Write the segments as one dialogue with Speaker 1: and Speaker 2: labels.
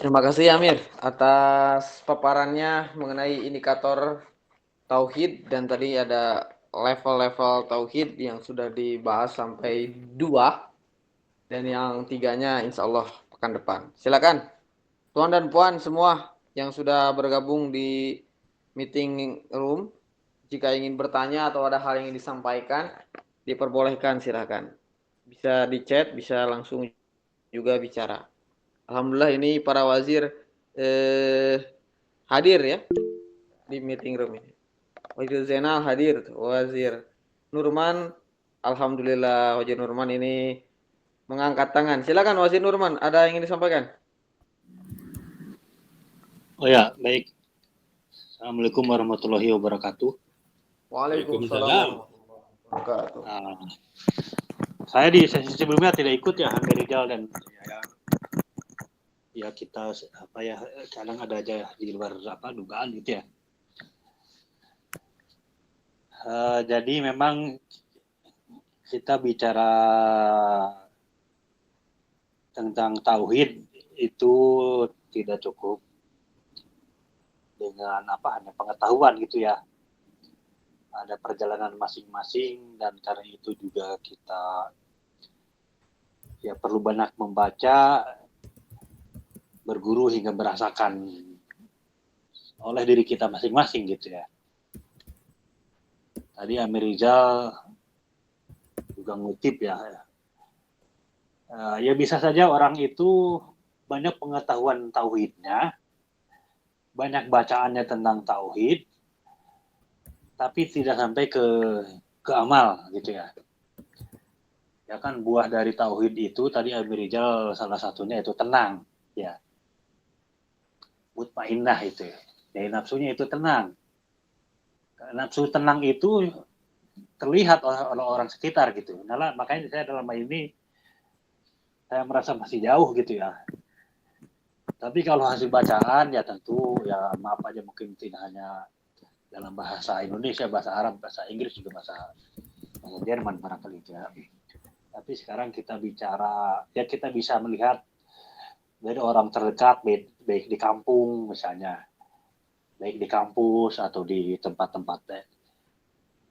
Speaker 1: Terima kasih Amir atas paparannya mengenai indikator tauhid dan tadi ada level-level tauhid yang sudah dibahas sampai 2 dan yang tiganya insya Allah pekan depan. Silakan Tuan dan Puan semua yang sudah bergabung di meeting room, jika ingin bertanya atau ada hal yang ingin disampaikan, diperbolehkan silakan. Bisa di chat, bisa langsung juga bicara. Alhamdulillah ini para wazir hadir ya di meeting room ini. Wazir Zainal hadir, Wazir Nurman, alhamdulillah Wazir Nurman ini mengangkat tangan. Silakan Wazir Nurman, ada yang ingin disampaikan?
Speaker 2: Oh ya, baik. Assalamualaikum warahmatullahi wabarakatuh.
Speaker 1: Waalaikumsalam warahmatullahi wabarakatuh.
Speaker 2: Saya di sesi sebelumnya tidak ikut ya, Hamdi Rizal dan ya kita kadang ada aja di luar dugaan gitu ya. Jadi memang kita bicara tentang tauhid itu tidak cukup dengan hanya pengetahuan gitu ya. Ada perjalanan masing-masing dan karena itu juga kita ya perlu banyak membaca, berguru hingga merasakan oleh diri kita masing-masing gitu ya. Tadi Amir Rizal juga ngutip ya. Ya bisa saja orang itu banyak pengetahuan tauhidnya, banyak bacaannya tentang tauhid, tapi tidak sampai ke amal gitu ya. Ya kan buah dari tauhid itu tadi Amir Rizal salah satunya itu tenang ya. Mutmainnah itu ya. Dari nafsunya itu tenang. Nafsu tenang itu terlihat oleh orang sekitar gitu. Nah, makanya saya dalam hal ini saya merasa masih jauh gitu ya. Tapi kalau hasil bacaan ya tentu ya maaf aja mungkin tidak hanya dalam bahasa Indonesia, bahasa Arab, bahasa Inggris juga bahasa Jerman barangkali ya. Tapi sekarang kita bicara ya kita bisa melihat dari orang terdekat baik di kampung misalnya, baik di kampus atau di tempat-tempat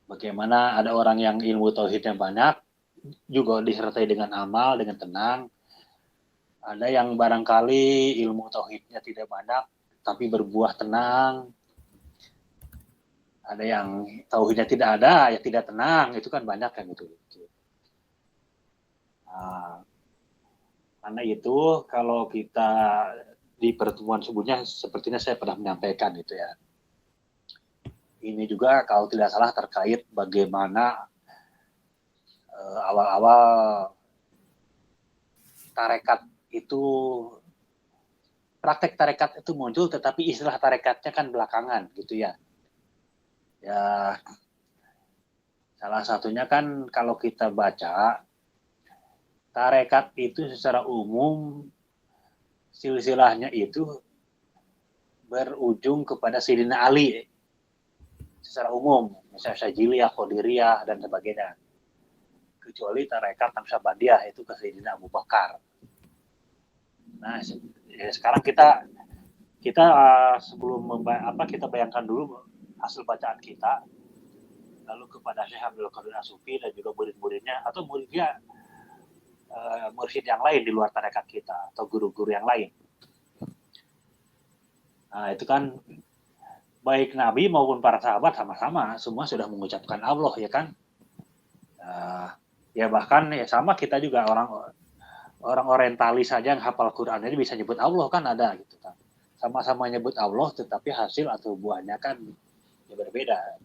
Speaker 2: bagaimana ada orang yang ilmu tauhidnya banyak juga disertai dengan amal dengan tenang. Ada yang barangkali ilmu tauhidnya tidak banyak tapi berbuah tenang. Ada yang tauhidnya tidak ada ya tidak tenang, itu kan banyak kan gitu. Nah, karena itu kalau kita di pertemuan sebelumnya sepertinya saya pernah menyampaikan gitu ya. Ini juga kalau tidak salah terkait bagaimana awal-awal tarekat itu praktek tarekat itu muncul tetapi istilah tarekatnya kan belakangan gitu ya. Ya salah satunya kan kalau kita baca tarekat itu secara umum silsilahnya itu berujung kepada Sayyidina Ali secara umum, misalnya Syadziliyah, Qadiriyah dan sebagainya. Kecuali tarekat Naqsyabandiyah itu ke Sayyidina Abu Bakar. Nah, ya sekarang kita sebelum kita bayangkan dulu hasil bacaan kita, lalu kepada Syekh Abdul Qadir As-Sufi dan juga murid-muridnya atau muridnya mursyid yang lain di luar tarekat kita atau guru-guru yang lain. Nah, itu kan baik Nabi maupun para sahabat sama-sama semua sudah mengucapkan Allah ya kan. Ya bahkan ya sama kita juga orang orientalis saja yang hafal Quran ini bisa nyebut Allah kan ada gitu kan. Sama-sama nyebut Allah tetapi hasil atau buahnya kan ya berbeda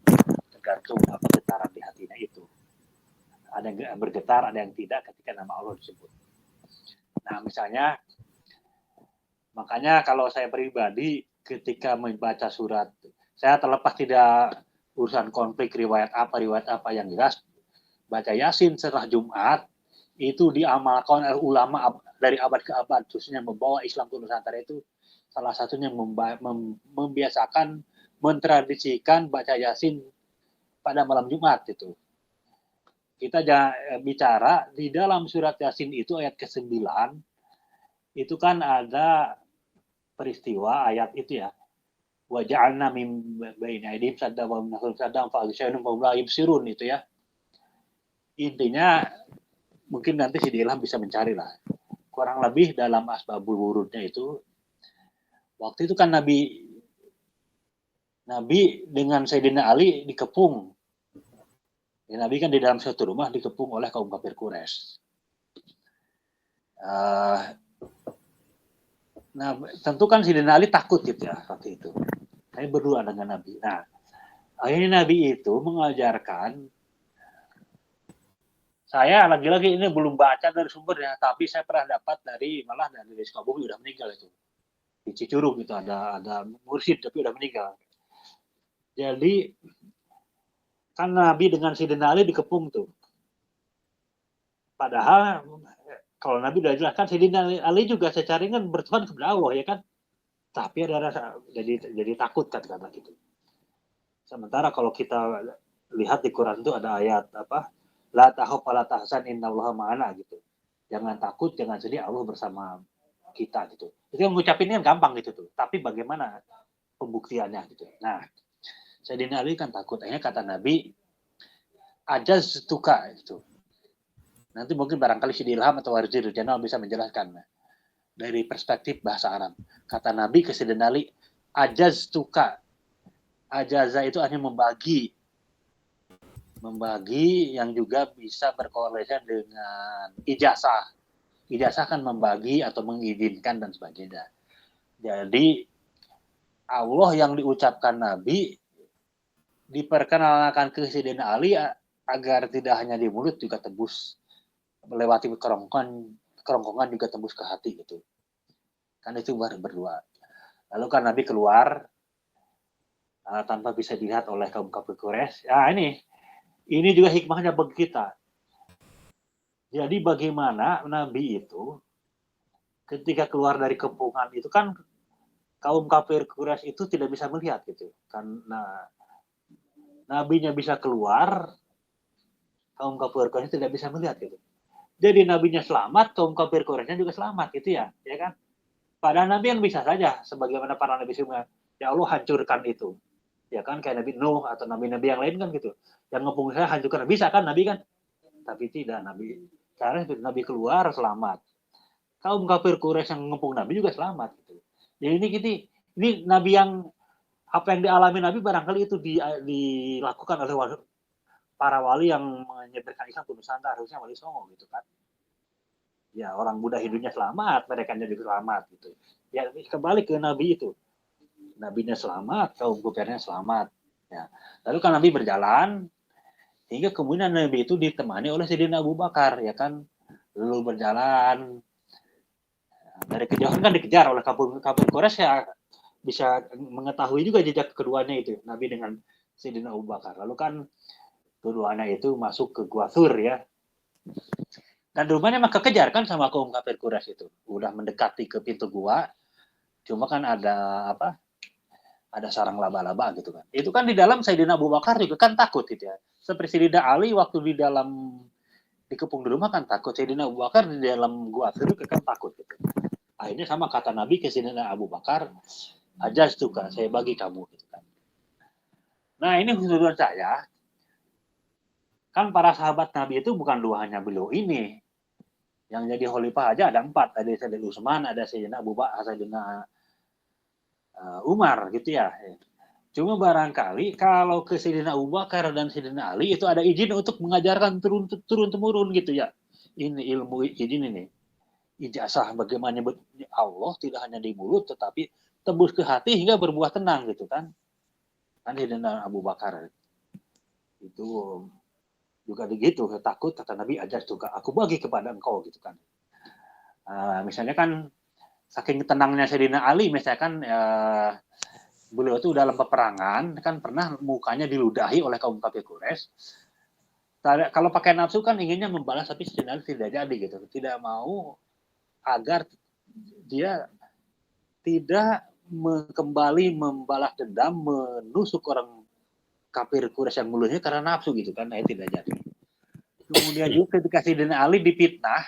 Speaker 2: tergantung apa getaran di hatinya itu. Ada yang bergetar, ada yang tidak ketika nama Allah disebut. Nah misalnya makanya kalau saya pribadi ketika membaca surat, saya terlepas tidak urusan konflik riwayat apa yang jelas, baca Yasin setelah Jumat itu diamalkan oleh ulama dari abad ke abad, khususnya membawa Islam ke Nusantara itu salah satunya membiasakan, mentradisikan baca Yasin pada malam Jumat itu. Kita bicara di dalam surat Yasin itu ayat ke-9 itu kan ada peristiwa ayat itu ya. Wa ja'alna min baini aydihim saddan wa min khalfihim saddan fa aghshaynahum fa hum la yubsirun itu ya. Intinya mungkin nanti si Ilham bisa mencari lah. Kurang lebih dalam asbabul wurudnya itu waktu itu kan Nabi dengan Sayyidina Ali dikepung. Ya, Nabi kan di dalam satu rumah dikepung oleh kaum kafir Quraisy. Nah, tentu kan Sayyidina Ali takut gitu ya waktu itu. Saya berdua dengan Nabi. Nah, akhirnya Nabi itu mengajarkan, saya lagi-lagi ini belum baca dari sumbernya, tapi saya pernah dapat malah dari Sukabumi udah meninggal itu. Di Cicurug itu ada mursyid tapi udah meninggal. Jadi kan Nabi dengan Sayyidina Ali dikepung tuh. Padahal kalau Nabi udah jelaskan Sayyidina Ali juga secara kan bertuhan kepada Allah ya kan. Tapi ada rasa jadi takut kata-kata gitu. Sementara kalau kita lihat di Quran itu ada ayat apa? La takhaf wa la tahzan innallaha ma'ana gitu. Jangan takut, jangan sedih, Allah bersama kita gitu. Itu yang ngucapinnya gampang gitu tuh. Tapi bagaimana pembuktiannya gitu. Nah, Sayyidina Ali kan takut. Akhirnya kata Nabi, ajaz tuka gitu. Nanti mungkin barangkali si Ilham atau Warzir Janal bisa menjelaskan dari perspektif bahasa Arab. Kata Nabi ke Sayyidina Ali, ajaz tuka. Ajaza itu hanya membagi yang juga bisa berkorelasi dengan ijazah. Ijazah kan membagi atau mengizinkan dan sebagainya. Jadi Allah yang diucapkan Nabi diperkenalkan ke Sayyidina Ali agar tidak hanya di mulut juga tembus melewati kerongkongan juga tembus ke hati gitu. Kan itu berdua. Lalu kan Nabi keluar tanpa bisa dilihat oleh kaum kafir Quraisy. Ya ini juga hikmahnya bagi kita. Jadi bagaimana Nabi itu ketika keluar dari kepungan itu kan kaum kafir Quraisy itu tidak bisa melihat gitu. Karena Nabinya bisa keluar, kaum kafir Quraisy tidak bisa melihat gitu. Jadi Nabinya selamat, kaum kafir Quraisy juga selamat gitu ya kan? Padahal Nabi yang bisa saja, sebagaimana para Nabi sebelumnya, ya Allah hancurkan itu. Ya kan, kayak Nabi Nuh atau Nabi-Nabi yang lain kan gitu. Yang ngepung saya hancurkan, bisa kan Nabi kan? Tapi tidak, karena Nabi keluar selamat. Kaum kafir Quraisy yang ngepung Nabi juga selamat gitu. Jadi ini Nabi yang apa yang dialami Nabi barangkali itu dilakukan oleh para wali yang menyebarkan Islam ke Nusantara, harusnya wali Songo gitu kan. Ya orang Buddha hidupnya selamat, mereka jadi selamat gitu. Ya kembali ke Nabi itu. Nabinya selamat, kaum kafirnya selamat. Ya. Lalu kan Nabi berjalan, hingga kemudian Nabi itu ditemani oleh Sayyidina Abu Bakar, ya kan. Lalu berjalan, dari kejauhan kan dikejar oleh kafir Quraisy ya, bisa mengetahui juga jejak keduanya itu, Nabi dengan Sayyidina Abu Bakar. Lalu kan keduanya itu masuk ke Gua Thur ya. Dan rumahnya mah kekejar kan sama kaum kafir Quraisy itu. Udah mendekati ke pintu gua, cuma kan ada sarang laba-laba gitu kan. Itu kan di dalam Sayyidina Abu Bakar juga kan takut gitu ya. Seperti Sayyidina Ali waktu dikepung di rumah kan takut. Sayyidina Abu Bakar di dalam gua itu kan takut gitu. Akhirnya sama kata Nabi ke Sayyidina Abu Bakar, ajaz juga saya bagi kamu gitu kan. Nah ini menurut saya, kan para sahabat Nabi itu bukan dua hanya beliau ini. Yang jadi khalifah aja ada 4. Ada Sayyidina Utsman, ada Sayyidina Abu Bakar, Sayyidina Umar gitu ya. Cuma barangkali kalau ke Sayyidina Abu Bakar dan Sayyidina Ali itu ada izin untuk mengajarkan turun-temurun gitu ya. Ini ilmu izin ini. Ijazah bagaimana Allah tidak hanya di mulut tetapi tembus ke hati hingga berbuah tenang gitu kan. Kan Sayyidina Abu Bakar itu juga begitu, takut kata Nabi ajar juga aku bagi kepada engkau gitu kan. Misalnya kan saking tenangnya Sayyidina Ali misalkan beliau itu dalam peperangan kan pernah mukanya diludahi oleh kaum kafir Quraisy. Kalau pakai nafsu kan inginnya membalas tapi Sayyidina Ali tidak jadi gitu. Tidak mau agar dia tidak kembali membalas dendam menusuk orang kafir Quraisy yang mulutnya karena nafsu gitu kan. Nah, tidak jadi. Kemudian juga ketika Sayyidina Ali dipitnah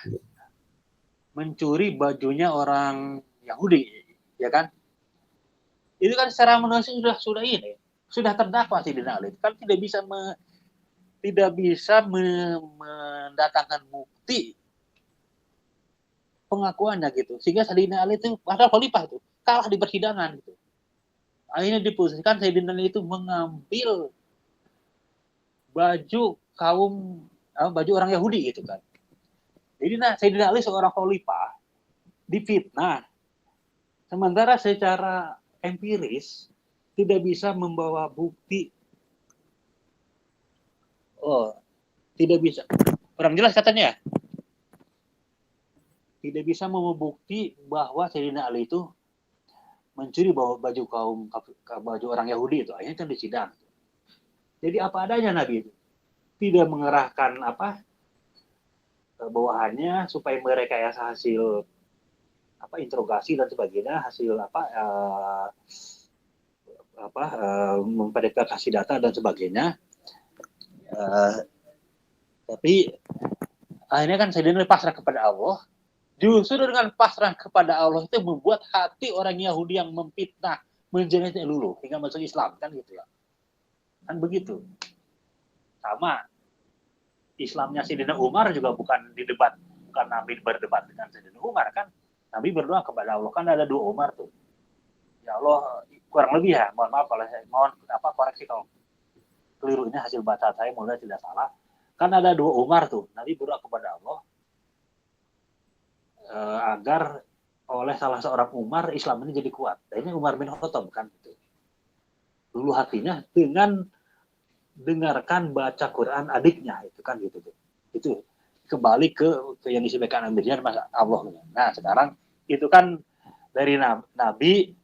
Speaker 2: mencuri bajunya orang Yahudi, ya kan? Itu kan secara manusia sudah terdakwa Sayyidina Ali. Kan tidak bisa mendatangkan bukti pengakuannya gitu. Sehingga Sayyidina Ali itu padahal khalifah itu kalah di persidangan gitu. Akhirnya diputuskan Sayyidina Ali itu mengambil baju orang Yahudi gitu kan. Jadi Sayyidina Ali seorang khalifah difitnah. Sementara secara empiris tidak bisa membawa bukti. Oh, tidak bisa. Kurang jelas katanya. Tidak bisa membawa bukti bahwa Sayyidina Ali itu mencuri baju orang Yahudi itu. Akhirnya kan disidang. Jadi apa adanya Nabi itu. Tidak mengerahkan bawahannya supaya merekayasa hasil interogasi dan sebagainya, hasil memverifikasi data dan sebagainya. Tapi akhirnya kan Sayyidina pasrah kepada Allah. Justru dengan pasrah kepada Allah itu membuat hati orang Yahudi yang memfitnah menjadi luluh hingga masuk Islam kan gitu ya. Kan begitu. Sama Islamnya Sayyidina Umar juga bukan Nabi berdebat dengan Sayyidina Umar kan. Nabi berdoa kepada Allah, kan ada 2 Umar tuh. Ya Allah, kurang lebih ya, mohon maaf kalau saya koreksi kalau keliru, ini hasil baca saya mulai tidak salah. Kan ada 2 Umar tuh. Nabi berdoa kepada Allah agar oleh salah seorang Umar Islam ini jadi kuat. Dan ini Umar bin Khattab kan gitu. Dulu hatinya dengan dengarkan baca Quran adiknya itu kan gitu tuh. Itu kembali ke yang disampaikan Amirnya Mas Allah. Nah, sekarang itu kan dari Nabi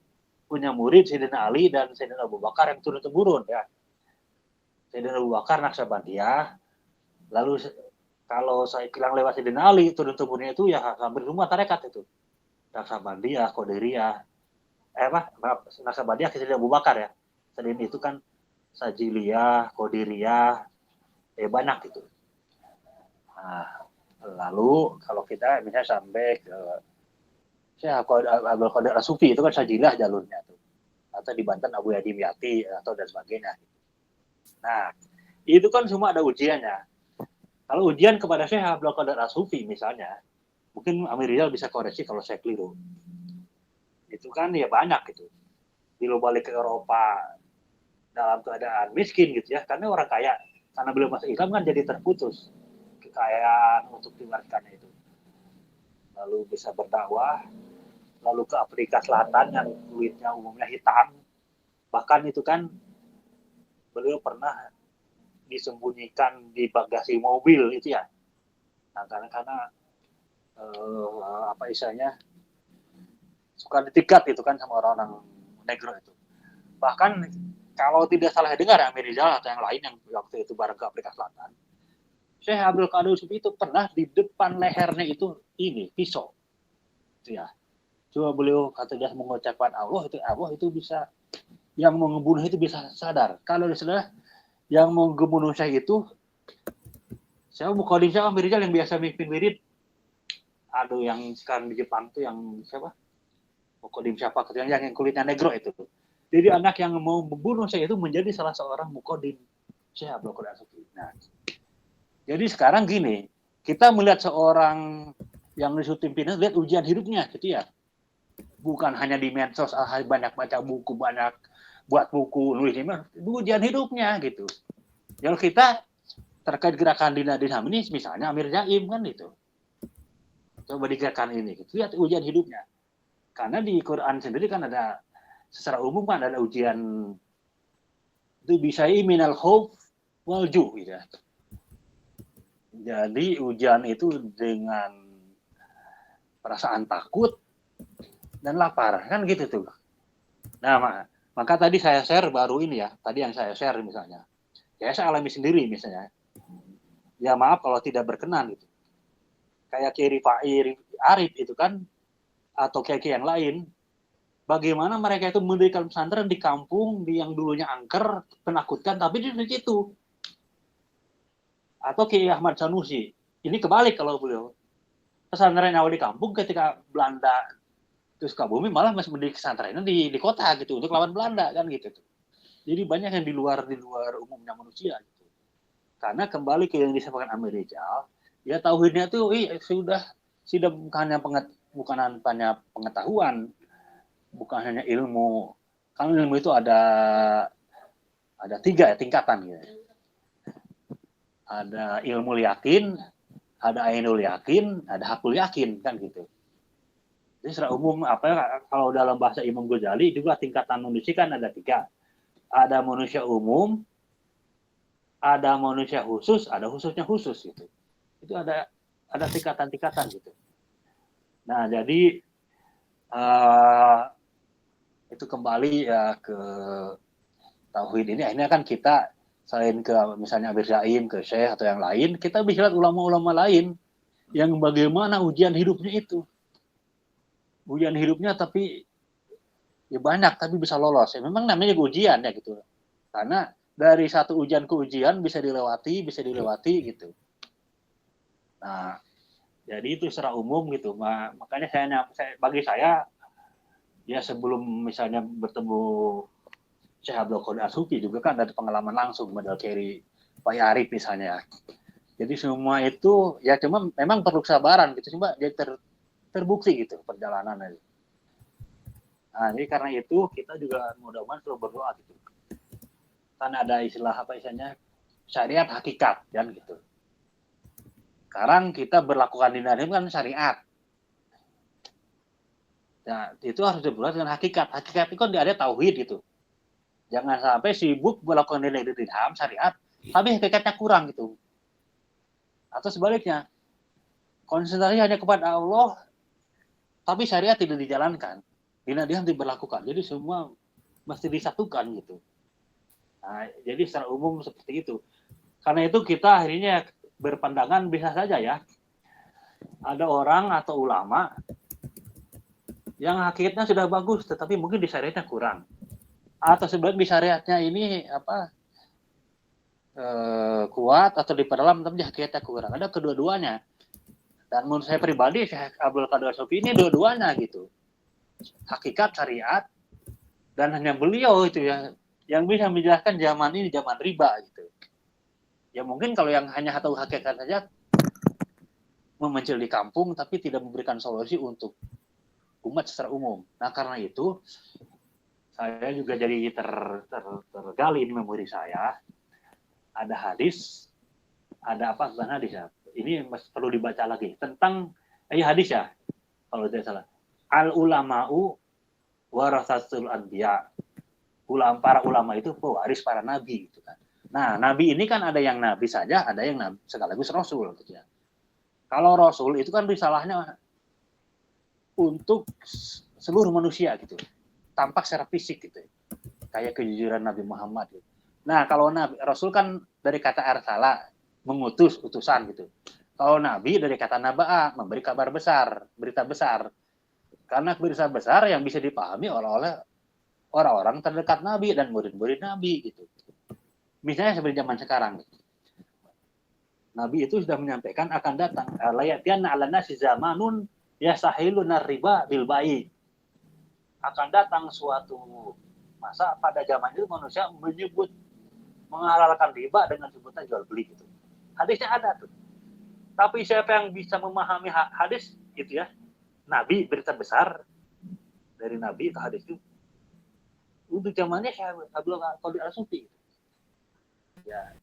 Speaker 2: punya murid Sayyidina Ali dan Sayyidina Abu Bakar yang turun-temurun ya. Sayyidina Abu Bakar Naqsabandiyah, lalu kalau saya bilang lewat Sayyidina Ali turun-temurunnya itu ya hampir semua tarekat itu. Naqsabandiyah, Qadiriyah, Naqsabandiyah Sayyidina Abu Bakar ya. Selain itu kan Sajiliyah, Qadiriyah, banyak gitu. Nah, lalu kalau kita misalnya sampai ke Abdul Qadir As-Sufi itu kan Sajilah jalurnya tuh. Atau di Banten Abu Yadim Yati atau dan sebagainya. Nah, itu kan semua ada ujiannya. Kalau ujian kepada Syekh Abdul Qadir As-Sufi misalnya, mungkin Amir Rizal bisa koreksi kalau saya keliru. Itu kan ya banyak gitu. Bila balik ke Eropa dalam keadaan miskin gitu ya, karena orang kaya, karena belum masuk Islam kan jadi terputus kekayaan untuk diwariskannya itu. Lalu bisa berdakwah, lalu ke Afrika Selatan yang kulitnya umumnya hitam, bahkan itu kan beliau pernah disembunyikan di bagasi mobil itu ya. Nah, karena istilahnya suka ditikat itu kan sama orang-orang negro itu. Bahkan kalau tidak salah dengar Amir Rizal atau yang lain yang waktu itu bareng ke Afrika Selatan, Syekh Abdul Qadir As-Sufi itu pernah di depan lehernya itu pisau. Itu ya. Coba beliau kata dia mengucapkan Allah itu bisa, yang mau membunuh itu bisa sadar. Kalau sudah yang mau membunuh saya itu, saya Muqaddim Syekh Amir Rizal yang biasa mimpin wirid. Aduh, yang sekarang di Jepang tuh yang siapa? Muqaddim siapa? Yang kulitnya negro itu. Jadi anak yang mau membunuh saya itu menjadi salah seorang Muqaddim Syekh Abdul Qadir As-Sufi. Nah, jadi sekarang gini, kita melihat seorang yang disebut pimpinan, lihat ujian hidupnya gitu ya. Bukan hanya di medsos, banyak baca buku, banyak buat buku, nulis ujian hidupnya gitu. Kalau kita terkait gerakan Dina ini, misalnya Amir Jaim kan itu. Coba di gerakan ini, gitu. Lihat ujian hidupnya. Karena di Quran sendiri kan ada, secara umum kan ada ujian itu bisa minal khauf wal ju gitu ya. Jadi ujian itu dengan perasaan takut dan lapar kan gitu tuh. Nah, maka tadi saya share baru ini ya, tadi yang saya share misalnya. Ya saya alami sendiri misalnya. Ya maaf kalau tidak berkenan gitu. Kayak Kiai Rifai Arif itu kan, atau kiai yang lain, bagaimana mereka itu mendirikan pesantren di kampung yang dulunya angker, penakutkan, tapi di situ. Atau Kiai Ahmad Sanusi, ini kebalik kalau beliau. Pesantren awal di kampung ketika Belanda Terus Sukabumi malah masih mendirikan pesantrennya di kota gitu untuk lawan Belanda kan gitu. Jadi banyak yang di luar umumnya manusia gitu. Karena kembali ke yang disampaikan Amir Rizal, ya tauhidnya tuh sudah bukan hanya pengetahuan, bukan hanya ilmu. Kan ilmu itu ada 3 tingkatan gitu. Ada ilmu yakin, ada ainul yakin, ada hakul yakin kan gitu. Jadi secara umum kalau dalam bahasa Imam Ghazali juga tingkatan manusia kan ada 3. Ada manusia umum, ada manusia khusus, ada khususnya khusus gitu. Itu ada tingkatan-tingkatan gitu. Nah, jadi itu kembali ya ke tauhid ini. Akhirnya kan kita selain ke misalnya Abir Zaim, ke Syekh atau yang lain, kita bisa lihat ulama-ulama lain yang bagaimana ujian hidupnya itu. Ujian hidupnya tapi ya banyak tapi bisa lolos. Ya, memang namanya ujian ya gitu. Karena dari satu ujian ke ujian bisa dilewati gitu. Nah, jadi itu secara umum gitu. Makanya bagi saya ya sebelum misalnya bertemu Syekh Abdul Qadir As-Sufi juga kan ada pengalaman langsung model carry Pak Arif misalnya. Jadi semua itu ya cuma memang perlu kesabaran gitu. Cuma dia terbukti gitu perjalanan itu. Nah, jadi karena itu kita juga mudah-mudahan selalu berdoa gitu. Karena ada istilahnya syariat hakikat kan gitu. Sekarang kita berlakukan di dunia kan syariat. Nah, itu harus dibuat dengan hakikat. Hakikat itu kan ada tauhid gitu. Jangan sampai sibuk melakukan nilai dirham syariat, tapi hakikatnya kurang gitu. Atau sebaliknya, konsentrasi hanya kepada Allah, tapi syariat tidak dijalankan. Dirham diberlakukan. Jadi semua mesti disatukan gitu. Nah, jadi secara umum seperti itu. Karena itu kita akhirnya berpandangan bisa saja ya. Ada orang atau ulama yang hakikatnya sudah bagus, tetapi mungkin di syariatnya kurang. Atau sebenarnya di syariatnya ini kuat atau diperdalam, tapi di hakikatnya kurang. Ada kedua-duanya. Dan menurut saya pribadi, Syekh Abdul Qadir As-Sufi ini dua-duanya gitu. Hakikat syariat, dan hanya beliau itu yang bisa menjelaskan zaman ini zaman riba gitu. Ya mungkin kalau yang hanya tahu hakikat saja, memencil di kampung, tapi tidak memberikan solusi untuk umat secara umum. Nah karena itu, saya juga jadi tergali di memori saya, ada hadis, ada apa bukan hadis ya? Ini perlu dibaca lagi tentang hadis ya, kalau tidak salah. Al ulama'u warasatul anbiya. Para ulama itu pewaris para nabi gitu kan. Nah, nabi ini kan ada yang nabi saja, ada yang nabi sekaligus rasul gitu ya. Kalau rasul itu kan risalahnya untuk seluruh manusia gitu. Tampak secara fisik gitu. Kayak kejujuran Nabi Muhammad gitu. Nah, kalau nabi rasul kan dari kata arsala, mengutus, utusan gitu. Kalau nabi dari kata naba'a, memberi kabar besar, berita besar. Karena berita besar yang bisa dipahami oleh orang-orang terdekat nabi dan murid-murid nabi gitu. Misalnya seperti zaman sekarang. Nabi itu sudah menyampaikan akan datang layatianna 'alan nasi zamanun yastahiluna riba bil bai. Akan datang suatu masa pada zaman itu manusia menghalalkan riba dengan sebutan jual beli gitu. Hadisnya ada tuh. Tapi siapa yang bisa memahami hadis gitu ya? Nabi berita besar dari Nabi ke hadis itu. Untuk zamannya saya Abdul Qadir As-Sufi. Ya.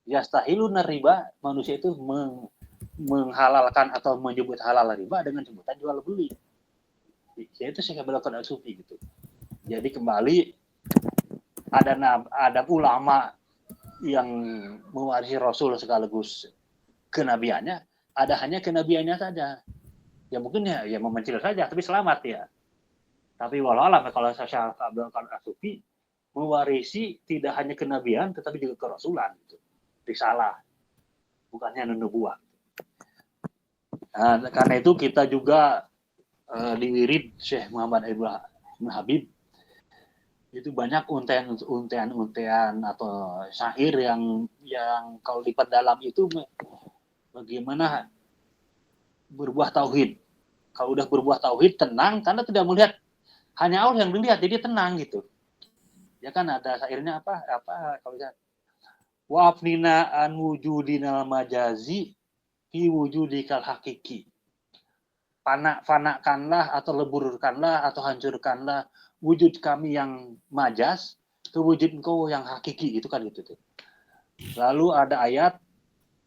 Speaker 2: Yastahiluna riba, manusia itu menghalalkan atau menyebut halal riba dengan sebutan jual beli. Yaitu saya Abdul As-Sufi gitu. Jadi kembali ada ulama yang mewarisi Rasul sekaligus kenabiannya, ada hanya kenabiannya saja. Ya mungkin ya memencil saja, tapi selamat ya. Tapi walau alam kalau saya Abdul As-Sufi mewarisi tidak hanya kenabian, tetapi juga kerasulan gitu. Risalah, bukannya nubuah. Nah, karena itu kita juga di wirid Syekh Muhammad Ibn Habib itu banyak untean atau syair yang kalau diperdalam itu bagaimana berbuah tauhid Kalau udah berbuah tauhid tenang karena tidak melihat, hanya Allah yang melihat, jadi tenang gitu. Ya kan ada syairnya apa kalau lihat wa afnina an wujudinal majazi fi wujudikal hakiki. Fanakanlah atau leburkanlah atau hancurkanlah wujud kami yang majas ke wujud engkau yang hakiki, gitu kan gitu tuh. Lalu ada ayat,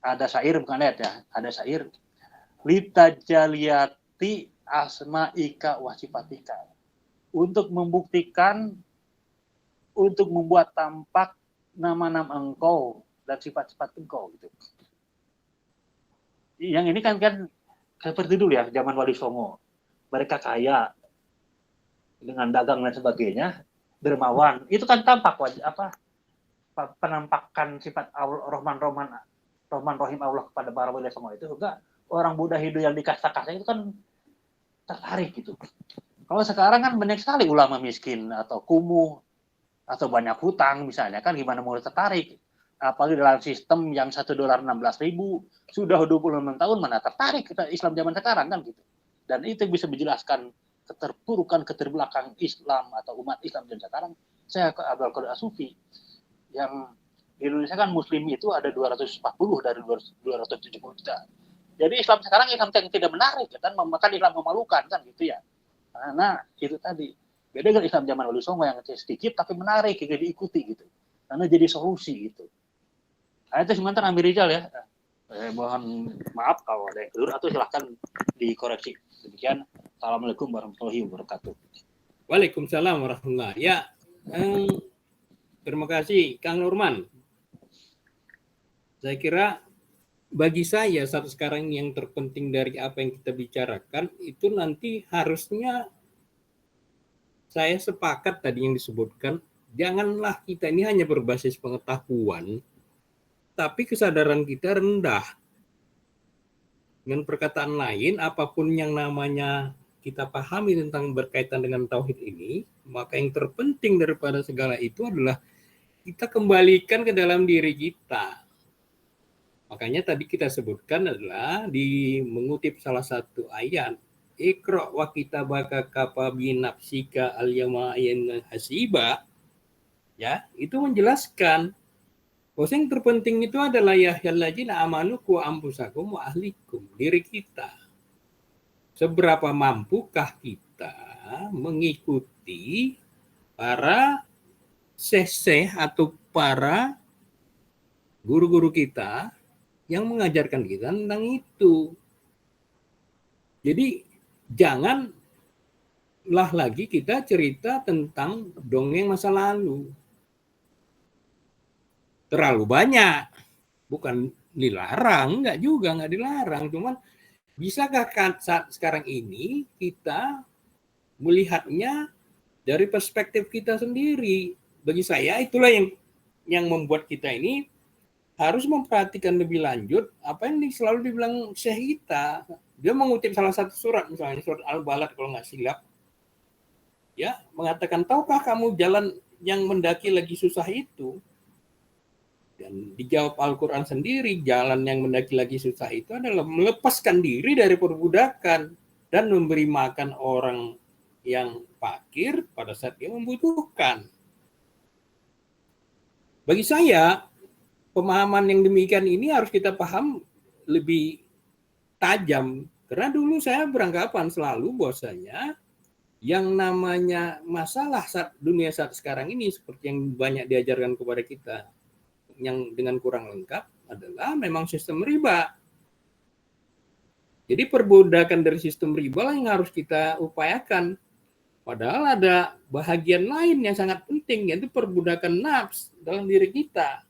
Speaker 2: ada syair, bukan ayat ya, ada syair litajaliyati asma'ika wa sifatika, untuk membuktikan, untuk membuat tampak nama-nama engkau dan sifat-sifat engkau gitu. Yang ini kan seperti dulu ya, zaman Wali Songo. Mereka kaya dengan dagang dan sebagainya, dermawan. Itu kan tampak penampakan sifat Rahman Rahim Allah kepada para Wali Songo itu. Enggak, orang Buddha Hindu yang dikasta-kasta itu kan tertarik gitu. Kalau sekarang kan banyak sekali ulama miskin atau kumuh atau banyak hutang misalnya, kan gimana mau tertarik? Apalagi dalam sistem yang $1.16.000 sudah 26 tahun, mana tertarik kita Islam zaman sekarang kan gitu. Dan itu bisa menjelaskan keterpurukan, keterbelakangan Islam atau umat Islam zaman sekarang. Saya ke Abdul Qadir As-Sufi, yang di Indonesia kan Muslim itu ada 240 dari 270 juta. Jadi Islam sekarang Islam yang tidak menarik, kan, maka Islam memalukan kan gitu ya. Nah itu tadi beda dengan Islam zaman Wali Songo yang sedikit tapi menarik, jadi diikuti gitu, karena jadi solusi gitu. Nah, itu sementara Amir Rizal ya. Mohon maaf kalau ada yang keliru atau silahkan dikoreksi. Demikian. Assalamualaikum warahmatullahi wabarakatuh.
Speaker 3: Waalaikumsalam warahmatullahi wabarakatuh. Ya, terima kasih Kang Nurman. Saya kira bagi saya saat sekarang yang terpenting dari apa yang kita bicarakan itu nanti harusnya saya sepakat tadi yang disebutkan, janganlah kita ini hanya berbasis pengetahuan, tapi kesadaran kita rendah. Dengan perkataan lain, apapun yang namanya kita pahami tentang berkaitan dengan tauhid ini, maka yang terpenting daripada segala itu adalah kita kembalikan ke dalam diri kita. Makanya tadi kita sebutkan adalah mengutip salah satu ayat, Iqra wa kitabaka kafa bi nafsika al-yawma hasiba, ya, itu menjelaskan bahwa yang terpenting itu adalah ya alladzina amanu qu anfusakum wa ahlikum, diri kita. Seberapa mampukah kita mengikuti para syekh atau para guru-guru kita yang mengajarkan kita tentang itu. Jadi janganlah lagi kita cerita tentang dongeng masa lalu. Terlalu banyak. Bukan dilarang, enggak dilarang. Cuman bisakah saat sekarang ini kita melihatnya dari perspektif kita sendiri? Bagi saya itulah yang membuat kita ini harus memperhatikan lebih lanjut apa yang selalu dibilang syekh kita. Dia mengutip salah satu surat, misalnya surat Al-Balad kalau nggak silap, ya, mengatakan, tahukah kamu jalan yang mendaki lagi susah itu? Dan dijawab Al-Quran sendiri, jalan yang mendaki lagi susah itu adalah melepaskan diri dari perbudakan dan memberi makan orang yang fakir pada saat dia membutuhkan. Bagi saya, pemahaman yang demikian ini harus kita paham lebih tajam. Karena dulu saya beranggapan selalu bahwasanya yang namanya masalah dunia saat sekarang ini seperti yang banyak diajarkan kepada kita yang dengan kurang lengkap adalah memang sistem riba. Jadi perbudakan dari sistem riba lah yang harus kita upayakan. Padahal ada bahagian lain yang sangat penting, yaitu perbudakan nafs dalam diri kita.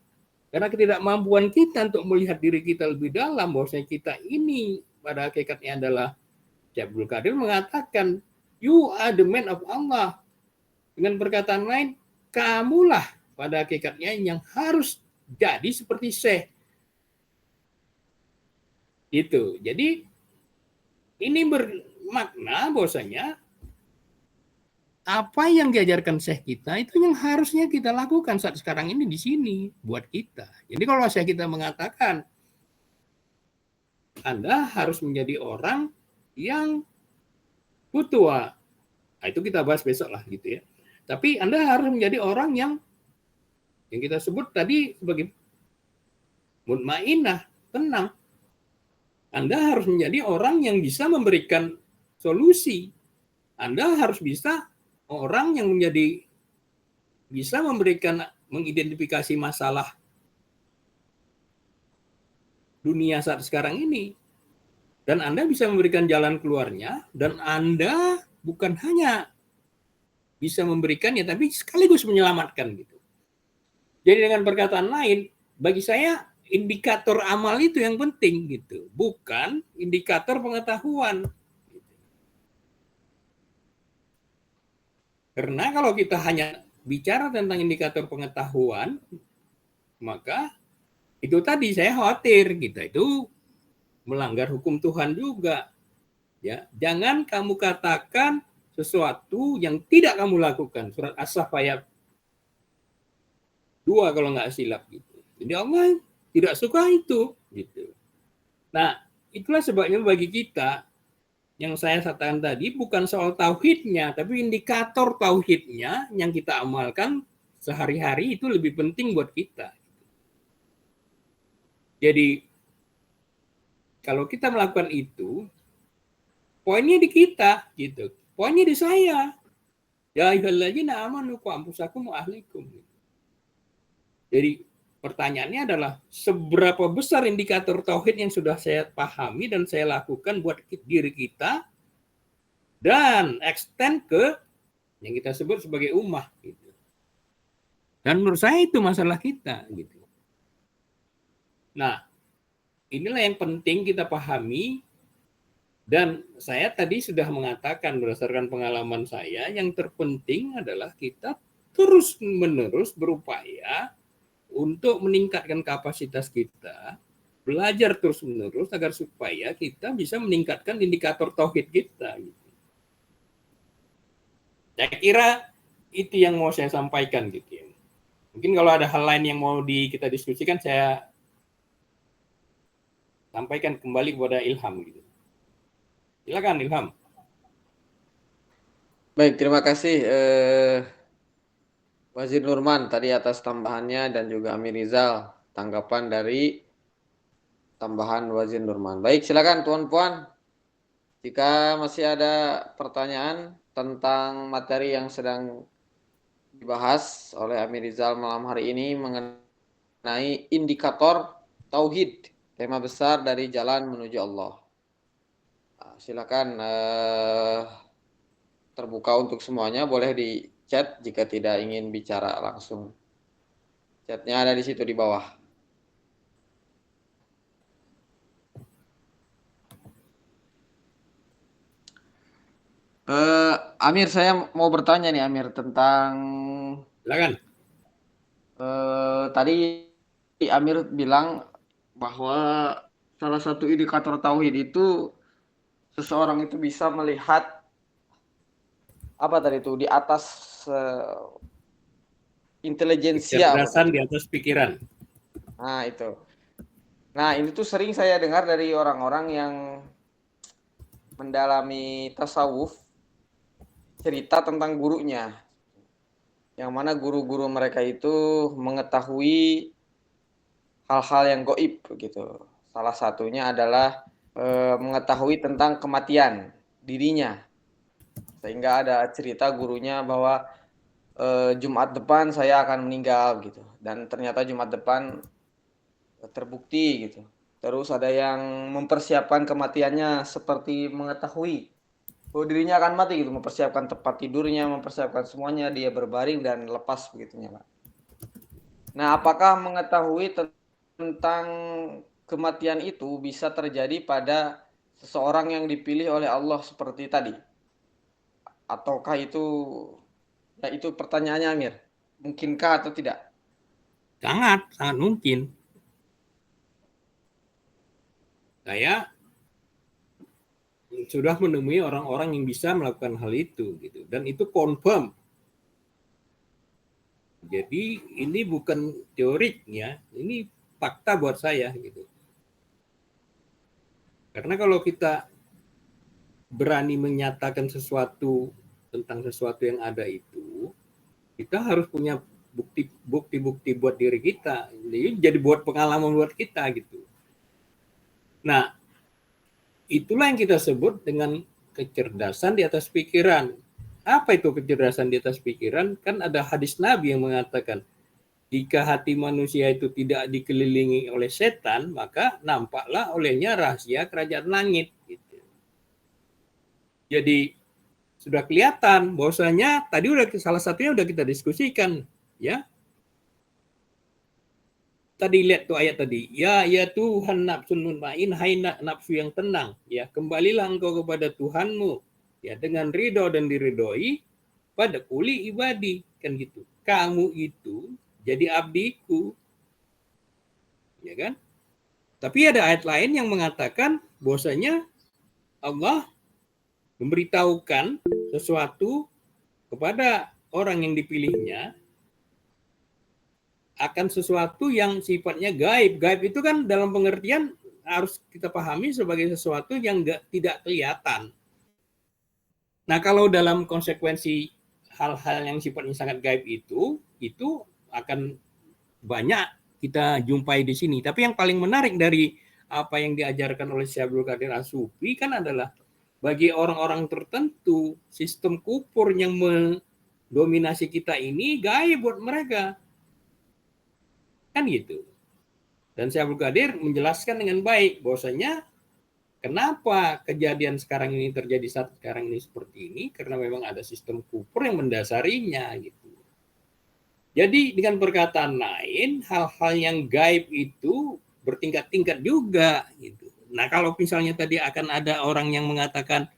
Speaker 3: Karena ketidakmampuan kita untuk melihat diri kita lebih dalam, bahwasanya kita ini pada hakikatnya adalah, Abdul Qadir mengatakan, you are the man of Allah. Dengan perkataan lain, kamulah pada hakikatnya yang harus jadi seperti Syekh. Itu. Jadi ini bermakna bahwasanya apa yang diajarkan Syekh kita itu yang harusnya kita lakukan saat sekarang ini di sini buat kita. Jadi kalau Syekh kita mengatakan Anda harus menjadi orang yang Futua. Nah, itu kita bahas besok lah gitu ya. Tapi Anda harus menjadi orang yang kita sebut tadi sebagai mutmainah, tenang. Anda harus menjadi orang yang bisa memberikan solusi. Anda harus bisa orang yang bisa memberikan, mengidentifikasi masalah dunia saat sekarang ini. Dan Anda bisa memberikan jalan keluarnya, dan Anda bukan hanya bisa memberikannya, tapi sekaligus menyelamatkan gitu. Jadi dengan perkataan lain, bagi saya indikator amal itu yang penting gitu, bukan indikator pengetahuan. Karena kalau kita hanya bicara tentang indikator pengetahuan, maka itu tadi saya khawatir kita itu melanggar hukum Tuhan juga. Ya, jangan kamu katakan sesuatu yang tidak kamu lakukan. Surat As-Saff ayat 2 kalau nggak silap gitu. Jadi Allah tidak suka itu gitu. Nah, itulah sebabnya bagi kita yang saya katakan tadi bukan soal tauhidnya, tapi indikator tauhidnya yang kita amalkan sehari-hari itu lebih penting buat kita. Jadi kalau kita melakukan itu, poinnya di kita gitu. Poinnya di saya. Ya ayyuhalladzina amanu qu anfusakum wa ahlikum. Jadi pertanyaannya adalah seberapa besar indikator tauhid yang sudah saya pahami dan saya lakukan buat diri kita dan extend ke yang kita sebut sebagai ummah gitu. Dan menurut saya itu masalah kita gitu. Nah, inilah yang penting kita pahami. Dan saya tadi sudah mengatakan berdasarkan pengalaman saya, yang terpenting adalah kita terus-menerus berupaya untuk meningkatkan kapasitas kita, belajar terus-menerus agar supaya kita bisa meningkatkan indikator tauhid kita. Saya kira itu yang mau saya sampaikan gitu ya. Mungkin kalau ada hal lain yang mau kita diskusikan, saya sampaikan kembali kepada Ilham gitu. Silakan Ilham.
Speaker 1: Baik, terima kasih Wazir Nurman tadi atas tambahannya dan juga Amir Rizal tanggapan dari tambahan Wazir Nurman. Baik, silakan tuan-puan. Jika masih ada pertanyaan tentang materi yang sedang dibahas oleh Amir Rizal malam hari ini mengenai indikator tauhid, tema besar dari jalan menuju Allah. Nah, silakan terbuka untuk semuanya, boleh di chat jika tidak ingin bicara langsung. Chatnya ada di situ di bawah. Amir, saya mau bertanya nih Amir tentang
Speaker 3: Silakan.
Speaker 1: Tadi Amir bilang bahwa salah satu indikator tauhid itu seseorang itu bisa melihat apa tadi itu di atas intelijensia.
Speaker 3: Kecerdasan di atas pikiran.
Speaker 1: Nah itu. Nah ini tuh sering saya dengar dari orang-orang yang mendalami tasawuf cerita tentang gurunya, yang mana guru-guru mereka itu mengetahui hal-hal yang gaib gitu. Salah satunya adalah mengetahui tentang kematian dirinya, sehingga ada cerita gurunya bahwa Jumat depan saya akan meninggal gitu, dan ternyata Jumat depan terbukti gitu. Terus ada yang mempersiapkan kematiannya seperti mengetahui bahwa dirinya akan mati gitu, mempersiapkan tempat tidurnya, mempersiapkan semuanya, dia berbaring dan lepas begitunya Pak. Nah, apakah mengetahui tentang kematian itu bisa terjadi pada seseorang yang dipilih oleh Allah seperti tadi? Ataukah itu, ya itu pertanyaannya Amir, mungkinkah atau tidak?
Speaker 3: Sangat mungkin. Saya sudah menemui orang-orang yang bisa melakukan hal itu gitu, dan itu confirm. Jadi ini bukan teorik ya, ini fakta buat saya gitu. Karena kalau kita berani menyatakan sesuatu tentang sesuatu yang ada itu, kita harus punya bukti-bukti buat diri kita. Jadi buat pengalaman buat kita gitu. Nah, itulah yang kita sebut dengan kecerdasan di atas pikiran. Apa itu kecerdasan di atas pikiran? Kan ada hadis Nabi yang mengatakan, jika hati manusia itu tidak dikelilingi oleh setan, maka nampaklah olehnya rahasia kerajaan langit. Gitu. Jadi sudah kelihatan bahwasanya tadi salah satunya udah kita diskusikan, ya. Tadi lihat tuh ayat tadi, ya Tuhan nafsun mutmain, hai nafsu yang tenang, ya kembalilah engkau kepada Tuhanmu, ya dengan ridho dan diridhoi pada kuli ibadi, kan gitu. Kamu itu jadi abdiku, ya kan? Tapi ada ayat lain yang mengatakan bahwasanya Allah memberitahukan sesuatu kepada orang yang dipilihnya akan sesuatu yang sifatnya gaib. Gaib itu kan dalam pengertian harus kita pahami sebagai sesuatu yang tidak kelihatan. Nah, kalau dalam konsekuensi hal-hal yang sifatnya sangat gaib itu akan banyak kita jumpai di sini. Tapi yang paling menarik dari apa yang diajarkan oleh Syekh Abdul Qadir As-Sufi kan adalah bagi orang-orang tertentu, sistem kufur yang mendominasi kita ini gaib buat mereka. Kan gitu. Dan Syekh Abdul Qadir menjelaskan dengan baik bahwasanya kenapa kejadian sekarang ini terjadi saat sekarang ini seperti ini, karena memang ada sistem kufur yang mendasarinya gitu. Jadi dengan perkataan lain, hal-hal yang gaib itu bertingkat-tingkat juga gitu. Nah, kalau misalnya tadi akan ada orang yang mengatakan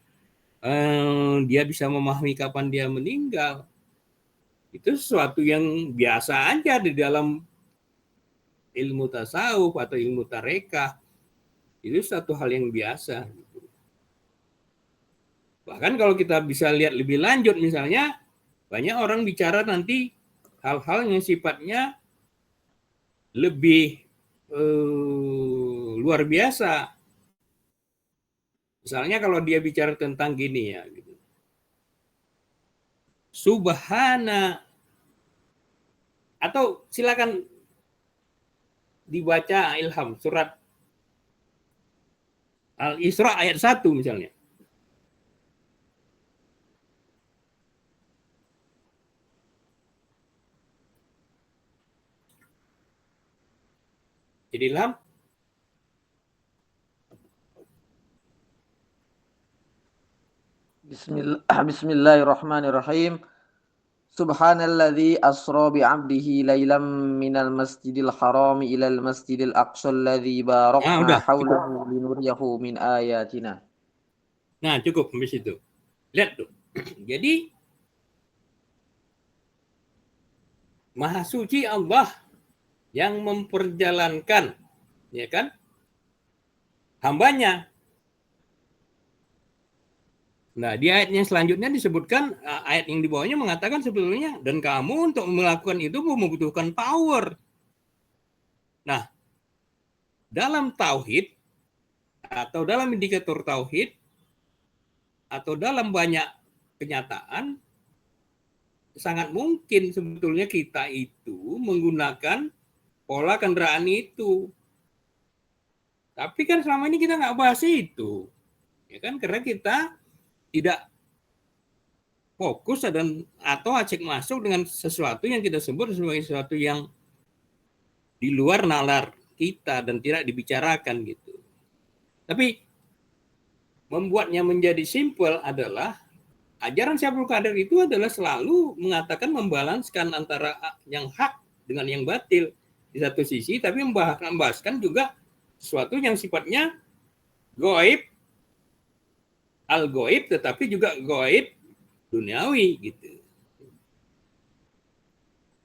Speaker 3: dia bisa memahami kapan dia meninggal, itu sesuatu yang biasa aja di dalam ilmu tasawuf atau ilmu tarekah. Itu satu hal yang biasa. Bahkan kalau kita bisa lihat lebih lanjut misalnya, banyak orang bicara nanti hal-hal yang sifatnya lebih luar biasa. Misalnya kalau dia bicara tentang gini ya, gitu. Subhana, atau silakan dibaca Ilham surat Al-Isra ayat 1 misalnya. Jadi Ilham.
Speaker 1: Bismillahirrahmanirrahim. Subhanalladzi asra bi'abdihi lailam minal masjidil harami ilal masjidil aqsa alladzi barakna haulahu linuriyahu min ayatina.
Speaker 3: Nah, cukup sampai situ. Lihat tuh. Jadi Maha Suci Allah yang memperjalankan, ya kan, hambanya. Nah, di ayat yang selanjutnya disebutkan, ayat yang di bawahnya mengatakan sebetulnya, dan kamu untuk melakukan itu membutuhkan power. Nah, dalam tauhid, atau dalam indikator tauhid, atau dalam banyak kenyataan, sangat mungkin sebetulnya kita itu menggunakan pola kendaraan itu. Tapi kan selama ini kita nggak bahas itu. Ya kan, karena kita tidak fokus atau acek masuk dengan sesuatu yang kita sebut sebagai sesuatu yang di luar nalar kita dan tidak dibicarakan gitu. Tapi membuatnya menjadi simpel adalah ajaran Syekh Abdul Qadir itu adalah selalu mengatakan membalanskan antara yang hak dengan yang batil di satu sisi, tapi membahaskan juga sesuatu yang sifatnya gaib, al-gaib, tetapi juga gaib duniawi gitu.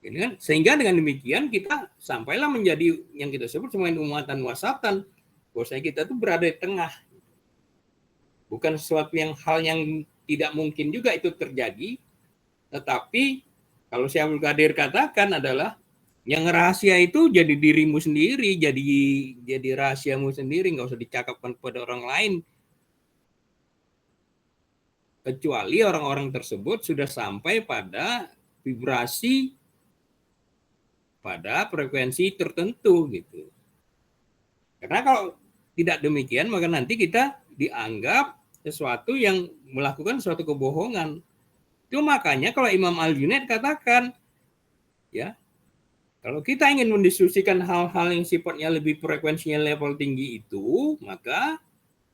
Speaker 3: Ini kan, sehingga dengan demikian kita sampailah menjadi yang kita sebut sebagai umatan wasatan, bahwasanya kita tuh berada di tengah. Bukan sesuatu hal yang tidak mungkin juga itu terjadi, tetapi kalau Syekh Abdul Qadir katakan adalah yang rahasia itu jadi dirimu sendiri, jadi rahasiamu sendiri, nggak usah dicakapkan kepada orang lain. kecuali orang-orang tersebut sudah sampai pada vibrasi pada frekuensi tertentu gitu. Karena kalau tidak demikian maka nanti kita dianggap sesuatu yang melakukan suatu kebohongan. Itu makanya kalau Imam Al-Junaid katakan, ya, kalau kita ingin mendiskusikan hal-hal yang sifatnya lebih frekuensinya level tinggi itu, maka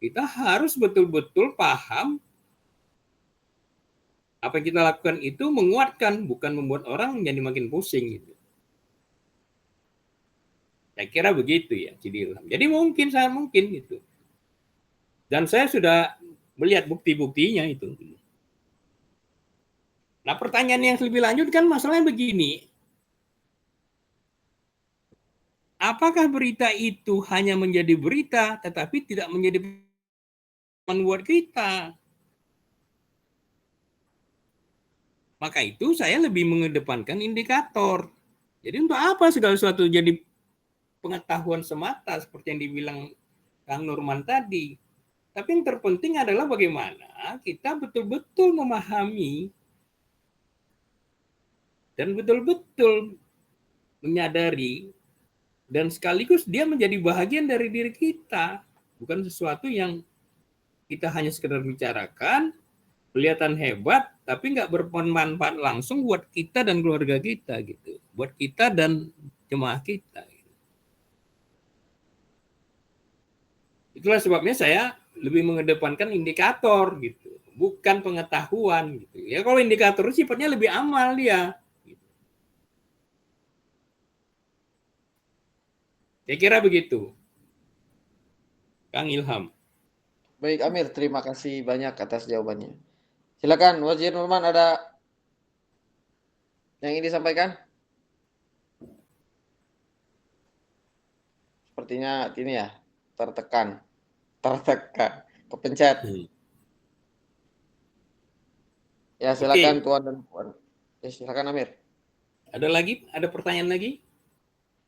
Speaker 3: kita harus betul-betul paham apa yang kita lakukan itu menguatkan, bukan membuat orang menjadi makin pusing gitu. Saya kira begitu ya, Cidi Ilham. Jadi mungkin, sangat mungkin gitu. Dan saya sudah melihat bukti-buktinya itu. Nah, pertanyaan yang lebih lanjut kan masalahnya begini. Apakah berita itu hanya menjadi berita tetapi tidak menjadi pengalaman buat kita? Maka itu saya lebih mengedepankan indikator. Jadi untuk apa segala sesuatu jadi pengetahuan semata seperti yang dibilang Kang Nurman tadi. Tapi yang terpenting adalah bagaimana kita betul-betul memahami dan betul-betul menyadari dan sekaligus dia menjadi bahagian dari diri kita. Bukan sesuatu yang kita hanya sekedar bicarakan, kelihatan hebat, tapi nggak bermanfaat langsung buat kita dan keluarga kita gitu. Buat kita dan jemaah kita. Itulah sebabnya saya lebih mengedepankan indikator gitu, bukan pengetahuan gitu. Ya kalau indikator sifatnya lebih amal dia. Gitu. Saya kira begitu. Kang Ilham.
Speaker 1: Baik Amir, terima kasih banyak atas jawabannya. Silakan Wazir Nurman, ada yang ingin disampaikan? Sepertinya ini ya, tertekan, kepencet. Ya silakan Tuan dan Puan. Ya silakan Amir.
Speaker 3: Ada lagi? Ada pertanyaan lagi?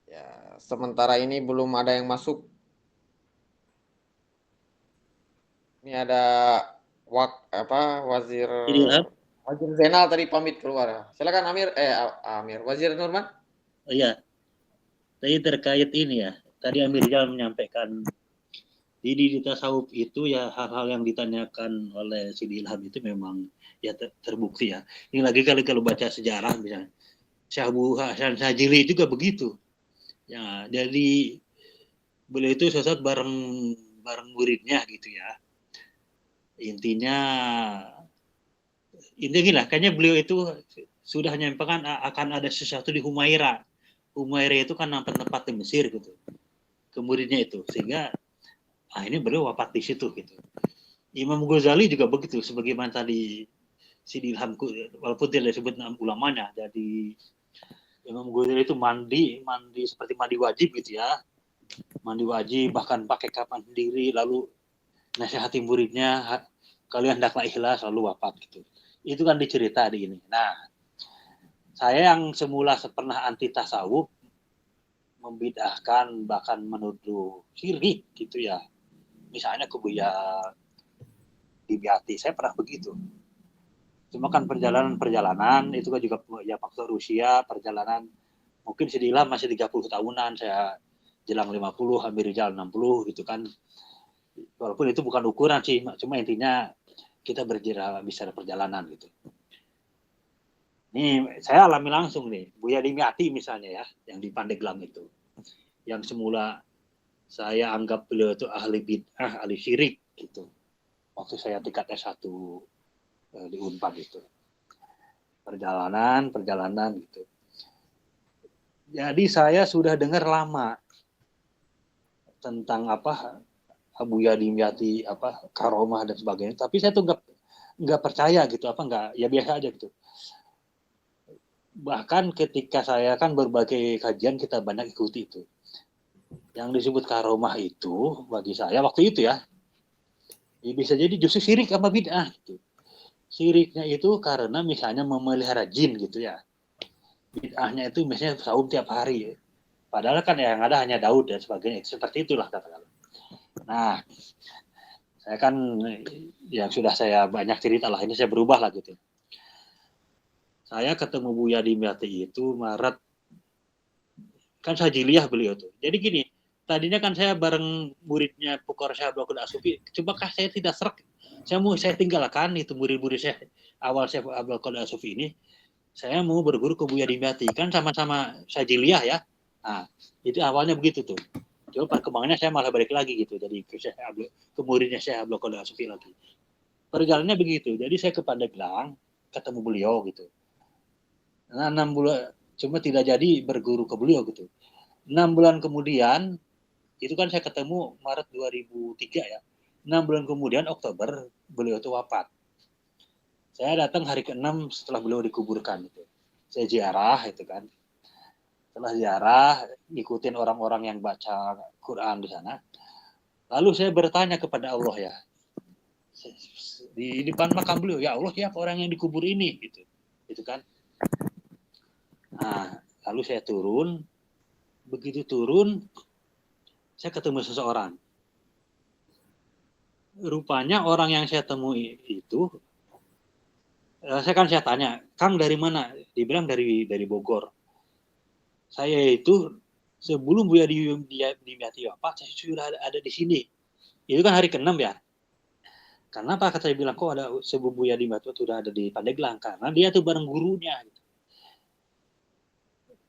Speaker 1: Ya, sementara ini belum ada yang masuk. Ini ada Wazir Zainal tadi pamit keluar. Silakan Amir, Amir, Wazir Nurman.
Speaker 2: Oh iya, tadi terkait ini ya. Tadi Amir Rizal menyampaikan di tasawuf itu ya hal-hal yang ditanyakan oleh Sidi Ilham itu memang ya terbukti ya. Ini lagi kalau baca sejarah misalnya Syekh Abu Hasan Sajili juga begitu. Ya, jadi beliau itu sosok bareng muridnya gitu ya. Intinya lah, kayaknya beliau itu sudah menyampaikan akan ada sesuatu di Humaira. Humaira itu kan tempat di Mesir gitu. Ke muridnya itu, sehingga ini beliau wafat di situ gitu. Imam Ghazali juga begitu, sebagaimana tadi Sidi Ilham, walaupun tidak disebut ulamanya, jadi Imam Ghazali itu mandi seperti mandi wajib gitu ya, mandi wajib bahkan pakai kapan sendiri, lalu nasihati muridnya, kalian hendaklah ikhlas, lalu wafat gitu. Itu kan dicerita di ini. Nah, saya yang semula pernah anti tasawuf, membid'ahkan bahkan menuduh syirik gitu ya. Misalnya ke Buya Dimyati, saya pernah begitu. Cuma kan perjalanan itu kan juga ya faktor usia, perjalanan mungkin Sidilah masih 30 tahunan, saya jelang 50, Amir Rizal 60 gitu kan. Walaupun itu bukan ukuran sih, cuma intinya kita bisa perjalanan gitu. Ini saya alami langsung nih, Buya Dimyati misalnya ya, yang di Pandeglang itu. Yang semula saya anggap beliau itu ahli bid'ah, ahli syirik gitu. Waktu saya tingkat S1 di Unpad itu. Perjalanan gitu. Jadi saya sudah dengar lama tentang Buya Dimyati, karomah dan sebagainya. Tapi saya tuh nggak percaya gitu, ya biasa aja gitu. Bahkan ketika saya kan berbagai kajian kita banyak ikuti itu. Yang disebut karomah itu bagi saya waktu itu ya bisa jadi justru syirik sama bid'ah gitu. Syiriknya itu karena misalnya memelihara jin gitu ya. Bid'ahnya itu misalnya saum tiap hari. Padahal kan yang ada hanya Daud dan sebagainya. Seperti itulah katakanlah. Nah, Saya kan yang sudah saya banyak cerita lah, ini saya berubah lah gitu. Saya ketemu Buya Dimyati itu Maret, kan sajiliyah beliau tuh. Jadi gini, tadinya kan saya bareng muridnya Pukor Syekh Abdul Qadir As-Sufi, cumakah saya tidak serak, saya tinggalkan itu murid-murid saya awal Syekh Abdul Qadir As-Sufi ini, saya mau berguru ke Buya Dimyati, kan sama-sama sajiliyah ya. Nah, itu awalnya begitu tuh. Coba perkembangannya saya malah balik lagi gitu, jadi ke muridnya Syekh Abdul Qadir As-Sufi lagi. Perjalanannya begitu, jadi saya ke Pandeglang, ketemu beliau gitu. Nah, 6 bulan, cuma tidak jadi berguru ke beliau gitu. 6 bulan kemudian, itu kan saya ketemu Maret 2003 ya. 6 bulan kemudian, Oktober, beliau itu wafat. Saya datang hari ke-6 setelah beliau dikuburkan gitu. Saya ziarah itu kan. Setelah ziarah, ngikutin orang-orang yang baca Quran di sana. Lalu saya bertanya kepada Allah ya, di depan makam beliau, ya Allah, siapa orang yang dikubur ini gitu kan. Nah, lalu saya turun, begitu turun saya ketemu seseorang. Rupanya orang yang saya temui itu, saya tanya, Kang dari mana? Dibilang dari Bogor. Saya itu sebelum Buya Dimyati wafat, saya sudah ada di sini. Itu kan hari ke-6 ya. Karena Pak saya bilang kok ada sebelum Buya Dimyati sudah ada di Pandeglang, karena dia tuh bareng gurunya.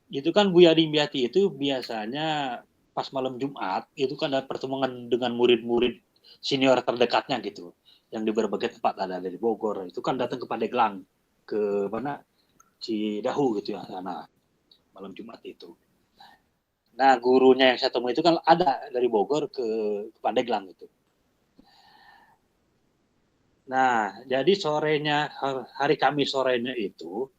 Speaker 2: Itu kan Buya Dimyati itu biasanya pas malam Jumat itu kan ada pertemuan dengan murid-murid senior terdekatnya gitu, yang di berbagai tempat, ada dari Bogor, itu kan datang ke Pandeglang, ke mana, Cidahu gitu ya, sana malam Jumat itu. Nah, gurunya yang saya temui itu kan ada dari Bogor ke Pandeglang gitu. Nah, jadi sorenya, hari Kamis sorenya itu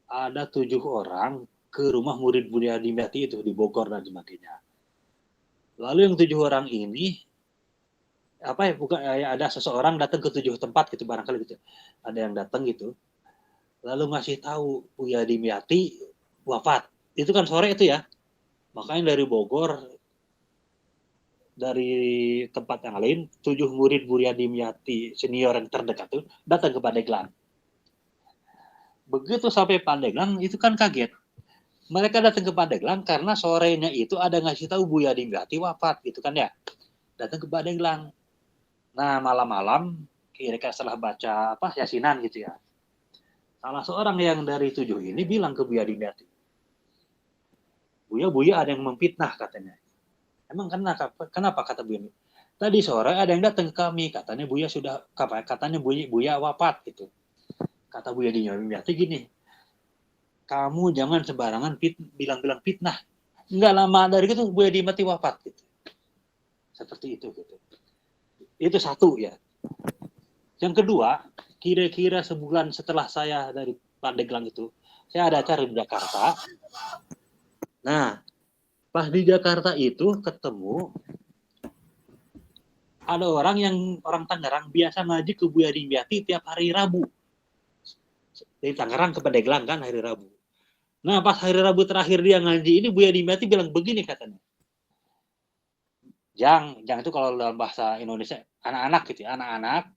Speaker 2: ada 7 orang ke rumah murid Buya Dimyati itu di Bogor dan sebagainya. Lalu yang 7 orang ini bukan ya, ada seseorang datang ke 7 tempat gitu barangkali gitu. Ada yang datang gitu. Lalu ngasih tahu Buya Dimyati wafat. Itu kan sore itu ya. Makanya dari Bogor, dari tempat yang lain, 7 murid Buya Dimyati senior yang terdekat itu datang ke Pandeglang. Begitu sampai Pandeglang itu kan kaget. Mereka datang ke Pandeglang karena sorenya itu ada ngasih tahu Buya Dimyati wafat gitu kan ya. Datang ke Pandeglang. Nah, malam-malam kira-kira setelah baca yasinan gitu ya. Salah seorang yang dari 7 ini bilang ke Buya Dimyati, Buya ada yang memfitnah katanya. Emang kenapa kata Buya? Tadi sore ada yang datang ke kami, katanya Buya wafat gitu. Kata Buya Dimyati gini, kamu jangan sembarangan bilang-bilang fitnah. Enggak lama dari itu Buya Dimyati wafat gitu. Seperti itu gitu. Itu satu ya. Yang kedua, kira-kira sebulan setelah saya dari Pandeglang itu, saya ada acara di Jakarta. Nah, pas di Jakarta itu ketemu ada orang Tangerang biasa ngaji ke Buya Dimyati tiap hari Rabu. Dari Tangerang ke Pandeglang kan hari Rabu. Nah, pas hari Rabu terakhir dia ngaji ini, Buya Dimyati bilang begini katanya. Jang itu kalau dalam bahasa Indonesia anak-anak gitu ya, anak-anak.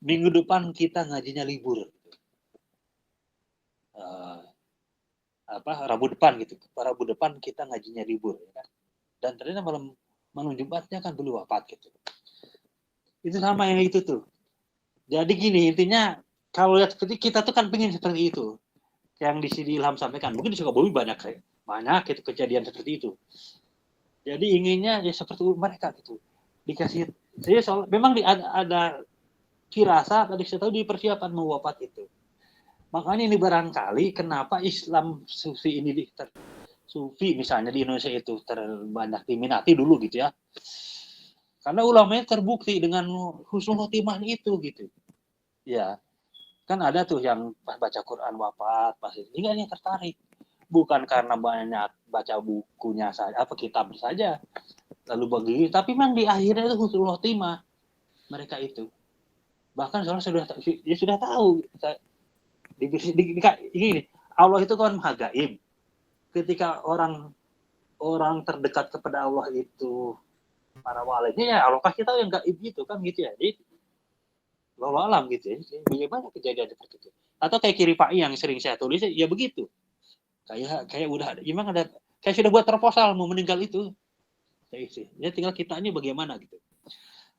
Speaker 2: Minggu depan kita ngajinya libur. Rabu depan kita ngajinya libur ya kan. Dan ternyata malam Jumatnya kan beliau wafat gitu. Itu sama yang itu tuh. Jadi gini, intinya kalau lihat seperti kita tuh kan pengen seperti itu. Yang di sini Ilham sampaikan, mungkin di Sukabumi banyak itu kejadian seperti itu. Jadi inginnya ya seperti mereka gitu. Dikasih memang ada firasat, tadi saya tahu di persiapan mau wafat itu. Makanya ini barangkali kenapa Islam Sufi ini Sufi misalnya di Indonesia itu terbanyak diminati dulu gitu ya. Karena ulamanya terbukti dengan husnul khotimah itu gitu. Ya. Kan ada tuh yang pas baca Quran wafat, pas ini kan yang tertarik. Bukan karena banyak baca bukunya saja, kitab saja. Lalu begitu, tapi memang di akhirnya itu husnul khotimah mereka itu. Bahkan seorang sudah tahu ini Allah itu kan maha gaib. Ketika orang terdekat kepada Allah itu para walinya ya Allah kasih tahu yang gaib gitu kan gitu ya. Jadi wallahu alam gitu ya. Bagaimana kejadian seperti itu? Atau kayak kiri Pak yang sering saya tulis ya begitu. Kayak udah ada, gimana ada kayak sudah buat proposal mau meninggal itu. Ya tinggal kitanya bagaimana gitu.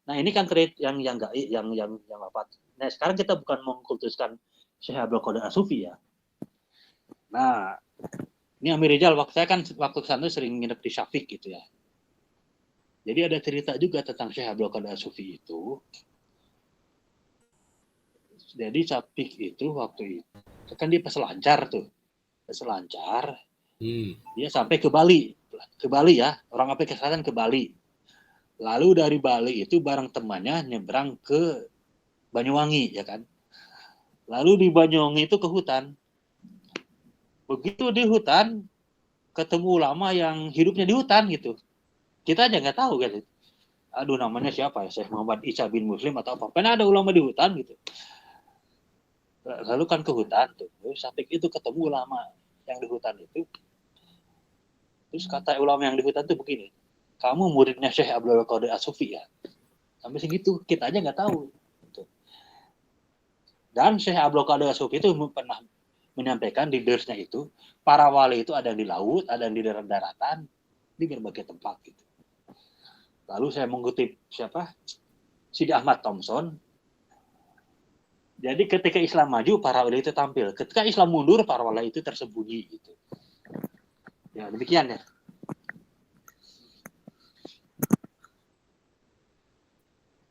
Speaker 2: Nah, ini kan trade yang apa? Nah, sekarang kita bukan mengkultuskan Syekh Abdul Qadir As-Sufi ya. Nah, ini Amir Rizal waktu kesana sering nginep di Syafiq gitu ya. Jadi ada cerita juga tentang Syekh Abdul Qadir As-Sufi itu. Jadi Syafiq itu waktu itu kan dia peselancar tuh. Peselancar. Dia sampai ke Bali ya. Orang Afrika Selatan ke Bali. Lalu dari Bali itu bareng temannya nyebrang ke Banyuwangi ya kan. Lalu di Banyuwangi itu ke hutan. Begitu di hutan ketemu ulama yang hidupnya di hutan gitu. Kita aja nggak tahu kan. Aduh namanya siapa ya? Syekh Muhammad Isa bin Muslim atau apa. Pernah ada ulama di hutan gitu. Lalu kan ke hutan tuh. Sampai itu ketemu ulama yang di hutan itu. Terus kata ulama yang di hutan tuh begini. Kamu muridnya Syekh Abdul Qadir As-Sufi ya? Sampai segitu, kita aja nggak tahu. Dan Syekh Abdul Qadir As-Sufi itu pernah menyampaikan di dersnya itu, para wali itu ada yang di laut, ada yang di daratan, di berbagai tempat. Gitu. Lalu saya mengutip siapa? Sidi Ahmad Thompson. Jadi ketika Islam maju, para wali itu tampil. Ketika Islam mundur, para wali itu tersembunyi. Gitu. Ya, demikian ya.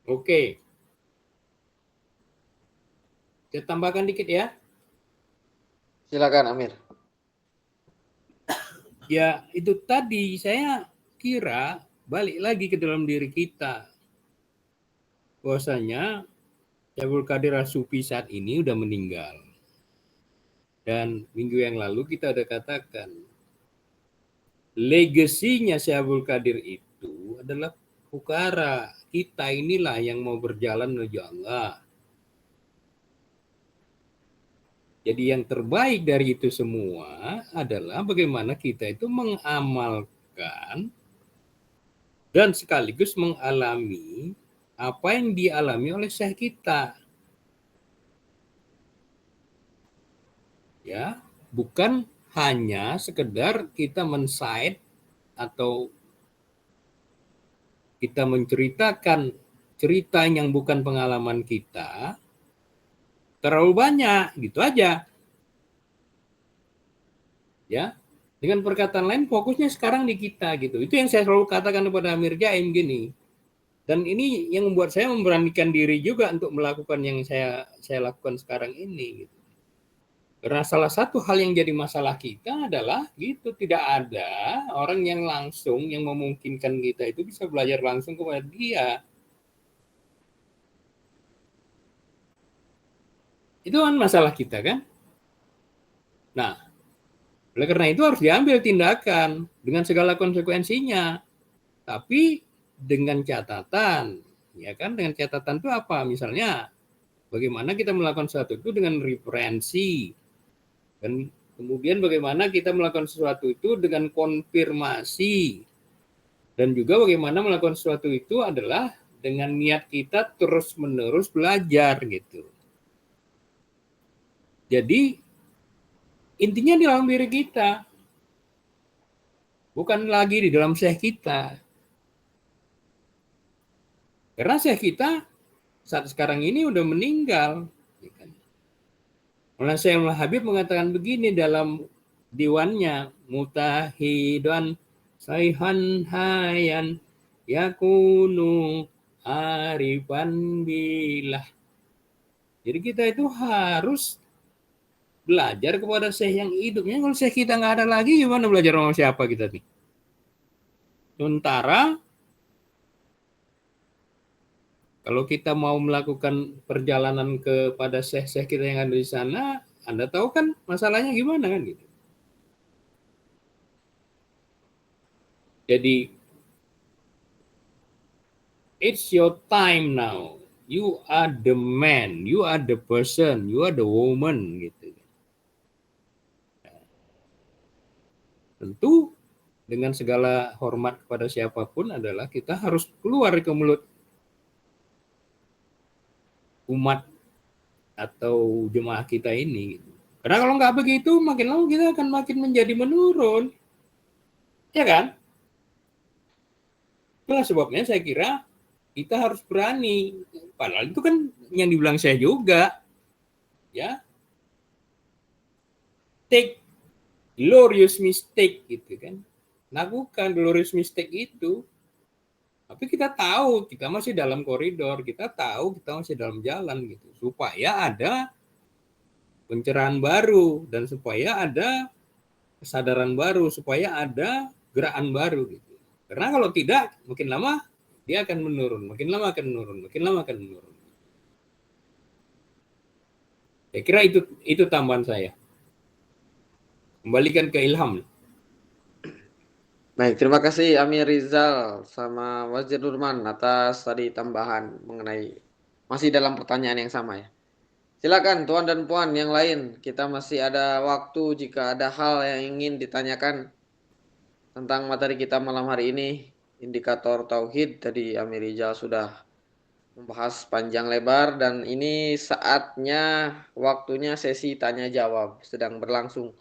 Speaker 3: Oke. Saya tambahkan dikit ya.
Speaker 1: Silakan Amir.
Speaker 3: Ya, itu tadi saya kira balik lagi ke dalam diri kita. Bahwasanya Syekh Abdul Qadir As-Sufi saat ini udah meninggal. Dan minggu yang lalu kita udah katakan legasinya Syekh Abdul Qadir itu adalah fukara. Kita inilah yang mau berjalan menuju Allah. Jadi yang terbaik dari itu semua adalah bagaimana kita itu mengamalkan dan sekaligus mengalami apa yang dialami oleh Syekh kita. Ya, bukan hanya sekedar kita men-cite atau kita menceritakan cerita yang bukan pengalaman kita terlalu banyak, gitu aja. Ya, dengan perkataan lain fokusnya sekarang di kita gitu. Itu yang saya selalu katakan kepada Amir Jaim gini. Dan ini yang membuat saya memberanikan diri juga untuk melakukan yang saya lakukan sekarang ini gitu. Karena salah satu hal yang jadi masalah kita adalah gitu, tidak ada orang yang langsung yang memungkinkan kita itu bisa belajar langsung kepada dia. Itu kan masalah kita kan. Nah, oleh karena itu harus diambil tindakan dengan segala konsekuensinya. Tapi dengan catatan, ya kan? Dengan catatan itu apa? Misalnya, bagaimana kita melakukan sesuatu itu dengan referensi. Dan kemudian bagaimana kita melakukan sesuatu itu dengan konfirmasi. Dan juga bagaimana melakukan sesuatu itu adalah dengan niat kita terus-menerus belajar gitu. Jadi intinya di dalam diri kita. Bukan lagi di dalam syekh kita. Karena syekh kita saat sekarang ini udah meninggal. Maulana Syekh Habib mengatakan begini dalam diwannya, mutahidan sayhan hayan yakunu arifan billah. Jadi kita itu harus belajar kepada syekh yang hidupnya. Kalau syekh kita nggak ada lagi, gimana belajar sama siapa kita nih? Sementara kalau kita mau melakukan perjalanan kepada syekh-syekh kita yang ada di sana, Anda tahu kan masalahnya gimana kan gitu. Jadi it's your time now. You are the man, you are the person, you are the woman gitu. Tentu dengan segala hormat kepada siapapun adalah kita harus keluar ke mulut umat atau jemaah kita ini. Karena kalau nggak begitu, makin lama kita akan makin menjadi menurun. Ya kan? Itulah sebabnya saya kira kita harus berani. Padahal itu kan yang dibilang saya juga. Ya. Take glorious mistake gitu kan. Lakukan glorious mistake itu. Tapi kita tahu kita masih dalam koridor, kita tahu kita masih dalam jalan gitu. Supaya ada pencerahan baru dan supaya ada kesadaran baru, supaya ada gerakan baru gitu. Karena kalau tidak, makin lama dia akan menurun, makin lama akan menurun, makin lama akan menurun. Saya kira itu tambahan saya. Kembalikan ke Ilham.
Speaker 1: Baik, terima kasih Amir Rizal sama Wazir Nurman atas tadi tambahan mengenai masih dalam pertanyaan yang sama ya. Silakan tuan dan puan yang lain, kita masih ada waktu jika ada hal yang ingin ditanyakan tentang materi kita malam hari ini, indikator tauhid. Tadi Amir Rizal sudah membahas panjang lebar dan ini saatnya waktunya sesi tanya jawab sedang berlangsung.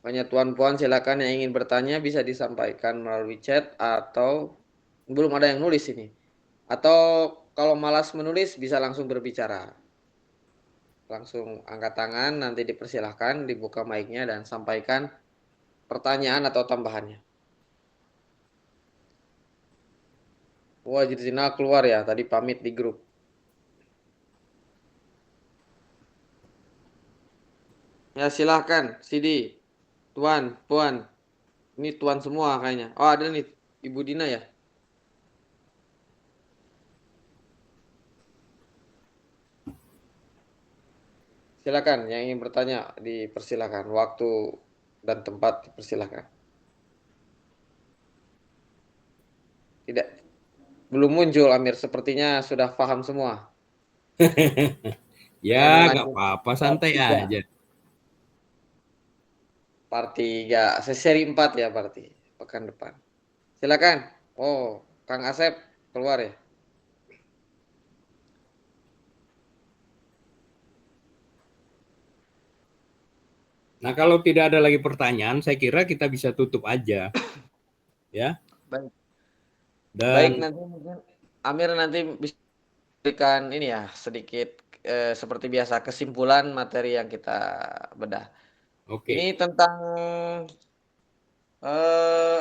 Speaker 1: Makanya tuan puan silakan yang ingin bertanya bisa disampaikan melalui chat atau belum ada yang nulis ini. Atau kalau malas menulis bisa langsung berbicara. Langsung angkat tangan, nanti dipersilahkan dibuka mic-nya dan sampaikan pertanyaan atau tambahannya. Wah, Jirzina keluar ya, tadi pamit di grup. Ya silahkan, Sidi, tuan, puan. Ini tuan semua kayaknya. Oh ada nih, Ibu Dina ya. Silakan, yang ingin bertanya dipersilakan. Waktu dan tempat dipersilakan. Tidak, belum muncul Amir. Sepertinya sudah paham semua. Saya
Speaker 3: Ya, nggak
Speaker 1: menlanjut
Speaker 3: apa-apa,
Speaker 1: part
Speaker 3: santai
Speaker 1: 3.
Speaker 3: aja.
Speaker 1: Part 3, seri 4 ya berarti. Pekan depan. Silakan. Oh, Kang Asep keluar ya.
Speaker 3: Nah, kalau tidak ada lagi pertanyaan, saya kira kita bisa tutup aja. Ya.
Speaker 1: Baik. Baik,
Speaker 3: Dan
Speaker 1: nanti mungkin Amir nanti bisa berikan ini ya sedikit seperti biasa kesimpulan materi yang kita bedah.
Speaker 3: oke.
Speaker 1: Ini tentang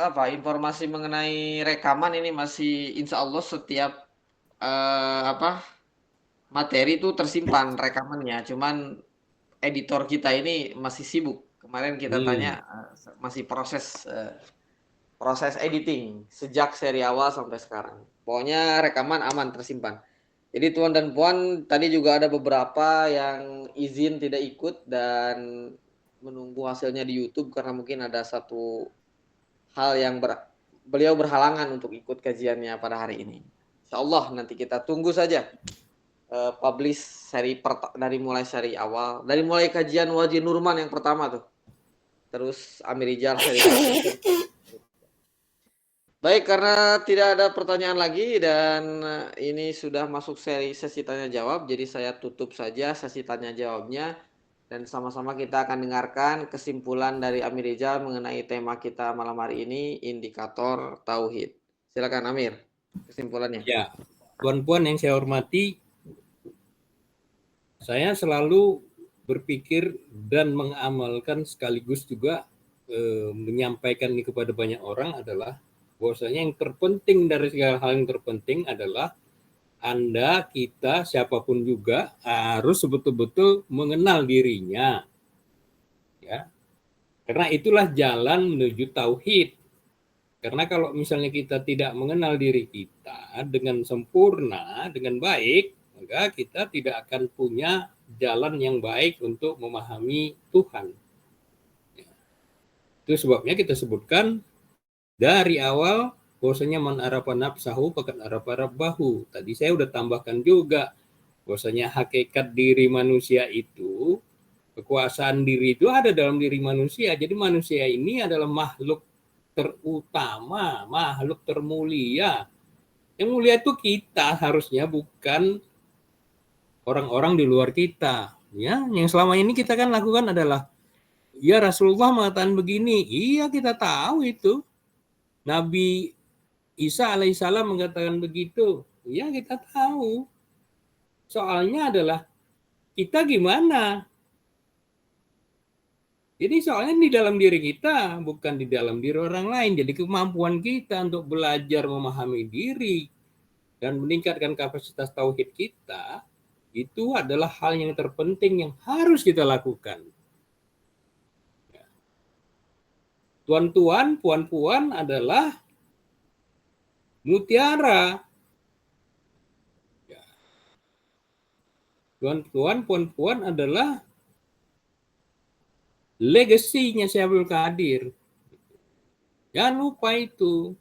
Speaker 1: apa informasi mengenai rekaman ini masih insya Allah setiap apa materi itu tersimpan rekamannya. Cuman editor kita ini masih sibuk. Kemarin kita tanya masih proses editing sejak seri awal sampai sekarang. Pokoknya rekaman aman tersimpan. Jadi tuan dan puan tadi juga ada beberapa yang izin tidak ikut dan menunggu hasilnya di YouTube karena mungkin ada satu hal yang beliau berhalangan untuk ikut kajiannya pada hari ini. Insya Allah nanti kita tunggu saja publish dari mulai seri awal, dari mulai kajian Wazir Nurman yang pertama tuh, terus Amir Rijal seri 1. Baik, karena tidak ada pertanyaan lagi dan ini sudah masuk sesi tanya jawab, jadi saya tutup saja sesi tanya jawabnya dan sama-sama kita akan dengarkan kesimpulan dari Amir Rizal mengenai tema kita malam hari ini, indikator tauhid. Silakan Amir, kesimpulannya.
Speaker 3: Ya, tuan-puan yang saya hormati, saya selalu berpikir dan mengamalkan sekaligus juga menyampaikan ini kepada banyak orang adalah bahwasanya yang terpenting dari segala hal yang terpenting adalah Anda, kita, siapapun juga harus betul-betul mengenal dirinya. Ya. Karena itulah jalan menuju tauhid. Karena kalau misalnya kita tidak mengenal diri kita dengan sempurna, dengan baik, maka kita tidak akan punya jalan yang baik untuk memahami Tuhan. Ya. Itu sebabnya kita sebutkan dari awal bahwasanya man arafa nafsahu faqad arafa rabbahu. Tadi saya udah tambahkan juga bahwasanya hakikat diri manusia itu, kekuasaan diri itu ada dalam diri manusia. Jadi manusia ini adalah makhluk terutama, makhluk termulia. Yang mulia itu kita harusnya, bukan orang-orang di luar kita. Ya, yang selama ini kita kan lakukan adalah, ya Rasulullah mengatakan begini, iya kita tahu itu. Nabi Isa alaihissalam mengatakan begitu, iya kita tahu. Soalnya adalah kita gimana? Jadi soalnya di dalam diri kita, bukan di dalam diri orang lain. Jadi kemampuan kita untuk belajar memahami diri dan meningkatkan kapasitas tauhid kita, itu adalah hal yang terpenting yang harus kita lakukan. Tuan-tuan, puan-puan adalah mutiara. Tuan-tuan, puan-puan adalah legasinya Syekh Abdul Qadir. Jangan lupa itu.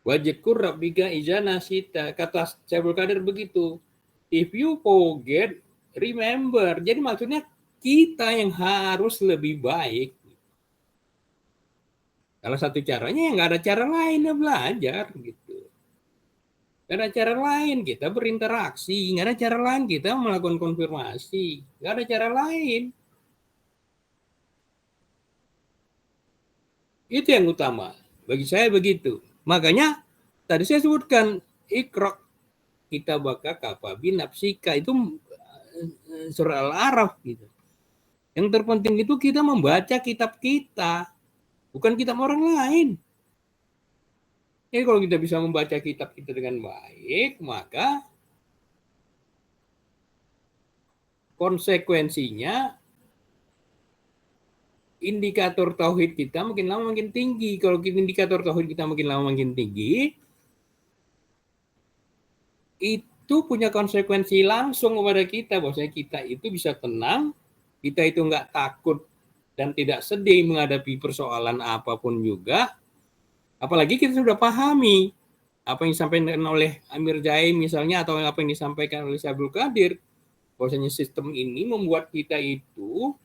Speaker 3: Wajikur rabbika iza nasita. Kata Syekh Abdul Qadir begitu. If you forget, remember. Jadi maksudnya kita yang harus lebih baik. Salah satu caranya, nggak ada cara lain ya belajar gitu. Nggak ada cara lain kita berinteraksi, nggak ada cara lain kita melakukan konfirmasi, nggak ada cara lain. Itu yang utama. Bagi saya begitu. Makanya tadi saya sebutkan Iqra kita baka kafabi nafsika, itu surah Al-A'raf gitu. Yang terpenting itu kita membaca kitab kita, bukan kitab orang lain. Jadi kalau kita bisa membaca kitab kita dengan baik, maka konsekuensinya indikator tauhid kita makin lama makin tinggi. Kalau indikator tauhid kita makin lama makin tinggi, itu punya konsekuensi langsung kepada kita, bahwasanya kita itu bisa tenang, kita itu nggak takut dan tidak sedih menghadapi persoalan apapun juga. Apalagi kita sudah pahami apa yang disampaikan oleh Amir Jaim misalnya, atau apa yang disampaikan oleh Syekh Abdul Qadir, bahwasanya sistem ini membuat kita itu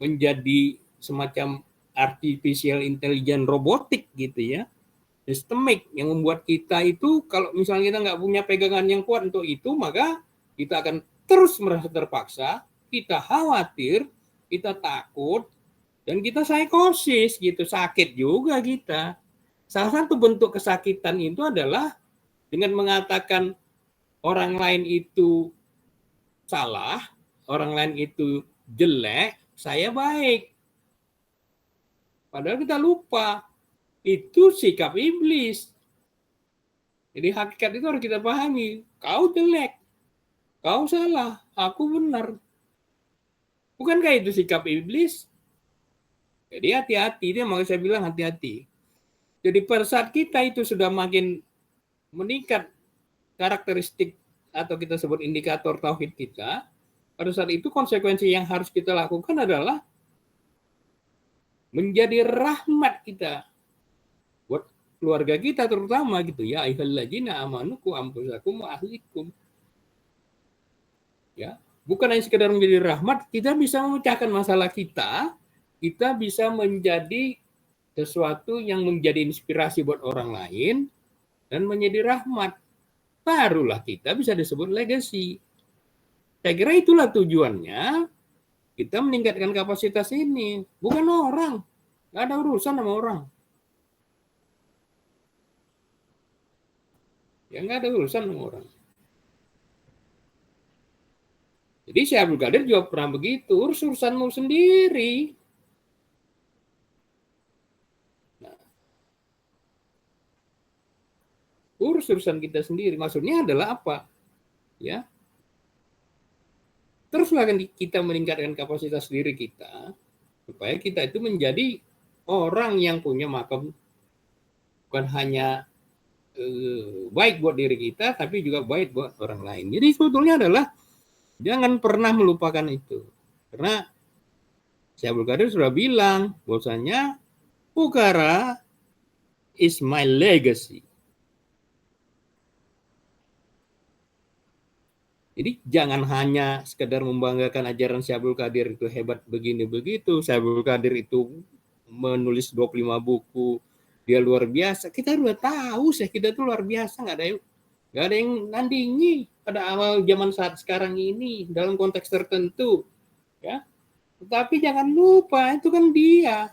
Speaker 3: menjadi semacam artificial intelligence robotik gitu ya, sistemik, yang membuat kita itu kalau misalnya kita nggak punya pegangan yang kuat untuk itu, maka kita akan terus merasa terpaksa, kita khawatir, kita takut, dan kita psikosis gitu, sakit juga kita. Salah satu bentuk kesakitan itu adalah dengan mengatakan orang lain itu salah, orang lain itu jelek, saya baik. Padahal kita lupa, itu sikap iblis. Jadi hakikat itu harus kita pahami. Kau jelek, kau salah, aku benar. Bukankah itu sikap iblis? Jadi hati-hati, dia mau saya bilang hati-hati. Jadi pada saat kita itu sudah makin meningkat karakteristik atau kita sebut indikator tauhid kita, pada saat itu konsekuensi yang harus kita lakukan adalah menjadi rahmat kita buat keluarga kita terutama gitu ya, ayyuhalladzina amanu qu anfusakum wa ahlikum. Ya, bukan hanya sekedar menjadi rahmat, kita bisa memecahkan masalah kita bisa menjadi sesuatu yang menjadi inspirasi buat orang lain dan menjadi rahmat. Barulah kita bisa disebut legacy. Saya kira itulah tujuannya kita meningkatkan kapasitas ini, bukan orang. Nggak ada urusan sama orang. Ya nggak ada urusan sama orang. Jadi Syekh Abdul Qadir juga pernah begitu, urusanmu sendiri. Nah, urusan kita sendiri. Maksudnya adalah apa? Ya, teruslah kita meningkatkan kapasitas diri kita supaya kita itu menjadi orang yang punya makam bukan hanya baik buat diri kita, tapi juga baik buat orang lain. Jadi sebetulnya adalah jangan pernah melupakan itu, karena Syekh Abdul Qadir sudah bilang bahwasanya Bukhara is my legacy. Jadi jangan hanya sekedar membanggakan ajaran Syekh Abdul Qadir itu hebat begini begitu, Syekh Abdul Qadir itu menulis 25 buku, dia luar biasa. Kita udah tahu sih, kita tuh luar biasa, nggak ada yang nandingi pada awal zaman saat sekarang ini dalam konteks tertentu, ya. Tetapi jangan lupa itu kan dia.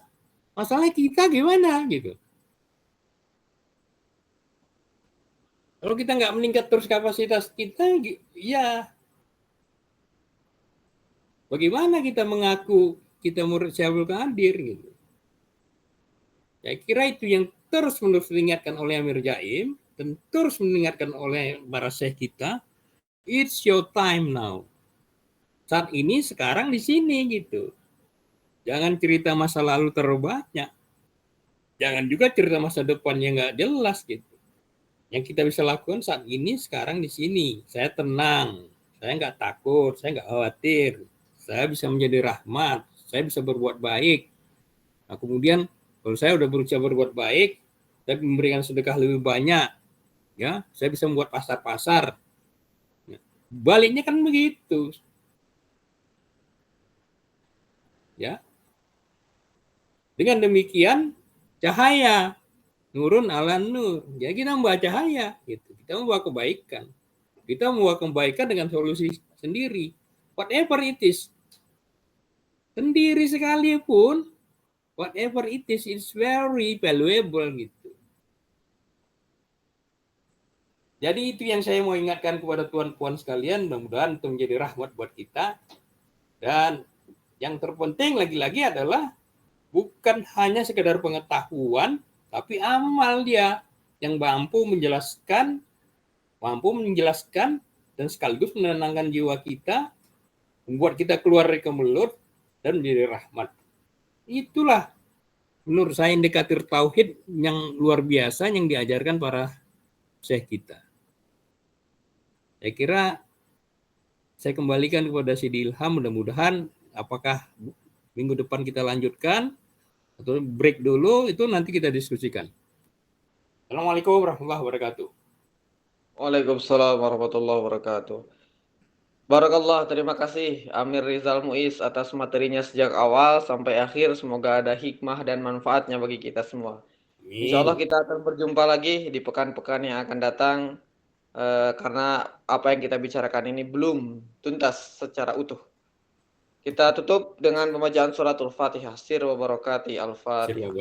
Speaker 3: Masalahnya kita gimana gitu. Kalau kita nggak meningkat terus kapasitas kita, ya bagaimana kita mengaku kita murid Syaikhul Qadir gitu. Saya kira itu yang terus-menerus diingatkan oleh Amir Jaim dan terus mengingatkan oleh para syekh kita. It's your time now. Saat ini, sekarang, di sini gitu. Jangan cerita masa lalu terlalu banyak. Jangan juga cerita masa depan yang nggak jelas gitu. Yang kita bisa lakukan saat ini, sekarang, di sini. Saya tenang, saya nggak takut, saya nggak khawatir. Saya bisa menjadi rahmat, saya bisa berbuat baik. Nah, kemudian kalau saya udah berusaha berbuat baik, saya memberikan sedekah lebih banyak, ya, saya bisa membuat pasar-pasar. Baliknya kan begitu, ya. Dengan demikian cahaya nurun ala nur. Jadi kita membawa cahaya, gitu. Kita membawa kebaikan. Kita membawa kebaikan dengan solusi sendiri. Whatever it is, sendiri sekalipun, whatever it is, it's very valuable gitu. Jadi itu yang saya mau ingatkan kepada tuan-puan sekalian, mudah-mudahan itu menjadi rahmat buat kita. Dan yang terpenting lagi-lagi adalah bukan hanya sekedar pengetahuan, tapi amal dia yang mampu menjelaskan dan sekaligus menenangkan jiwa kita, membuat kita keluar dari kemelut dan menjadi rahmat. Itulah menurut saya indikator tauhid yang luar biasa yang diajarkan para syekh kita. Saya kira saya kembalikan kepada Sidi Ilham, mudah-mudahan apakah minggu depan kita lanjutkan atau break dulu, itu nanti kita diskusikan. Assalamualaikum warahmatullahi wabarakatuh.
Speaker 1: Waalaikumsalam warahmatullahi wabarakatuh. Barakallah, terima kasih Amir Rizal Muiz atas materinya sejak awal sampai akhir. Semoga ada hikmah dan manfaatnya bagi kita semua. Insya Allah kita akan berjumpa lagi di pekan-pekan yang akan datang, karena apa yang kita bicarakan ini belum tuntas secara utuh. Kita tutup dengan pembacaan suratul Fatihah. Sir wa barakati al-Fatihah.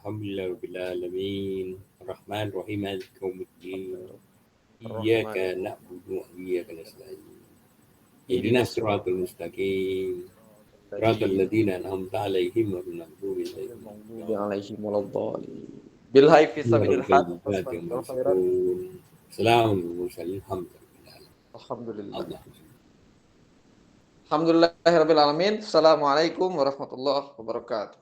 Speaker 3: Alhamdulillahirabbil alamin. Arrahmanir rahim, maliki yaumiddin. Iyyaka na'budu wa iyyaka nasta'in. Ihdinas siratal mustaqim. Siratal ladzina an'amta 'alaihim ghairil maghdubi 'alaihim waladdallin. Bil hayfi sabilil haq. Assalamualaikum warahmatullahi wabarakatuh.
Speaker 1: Alhamdulillah. Alhamdulillahirabbil alamin. Assalamualaikum warahmatullahi wabarakatuh.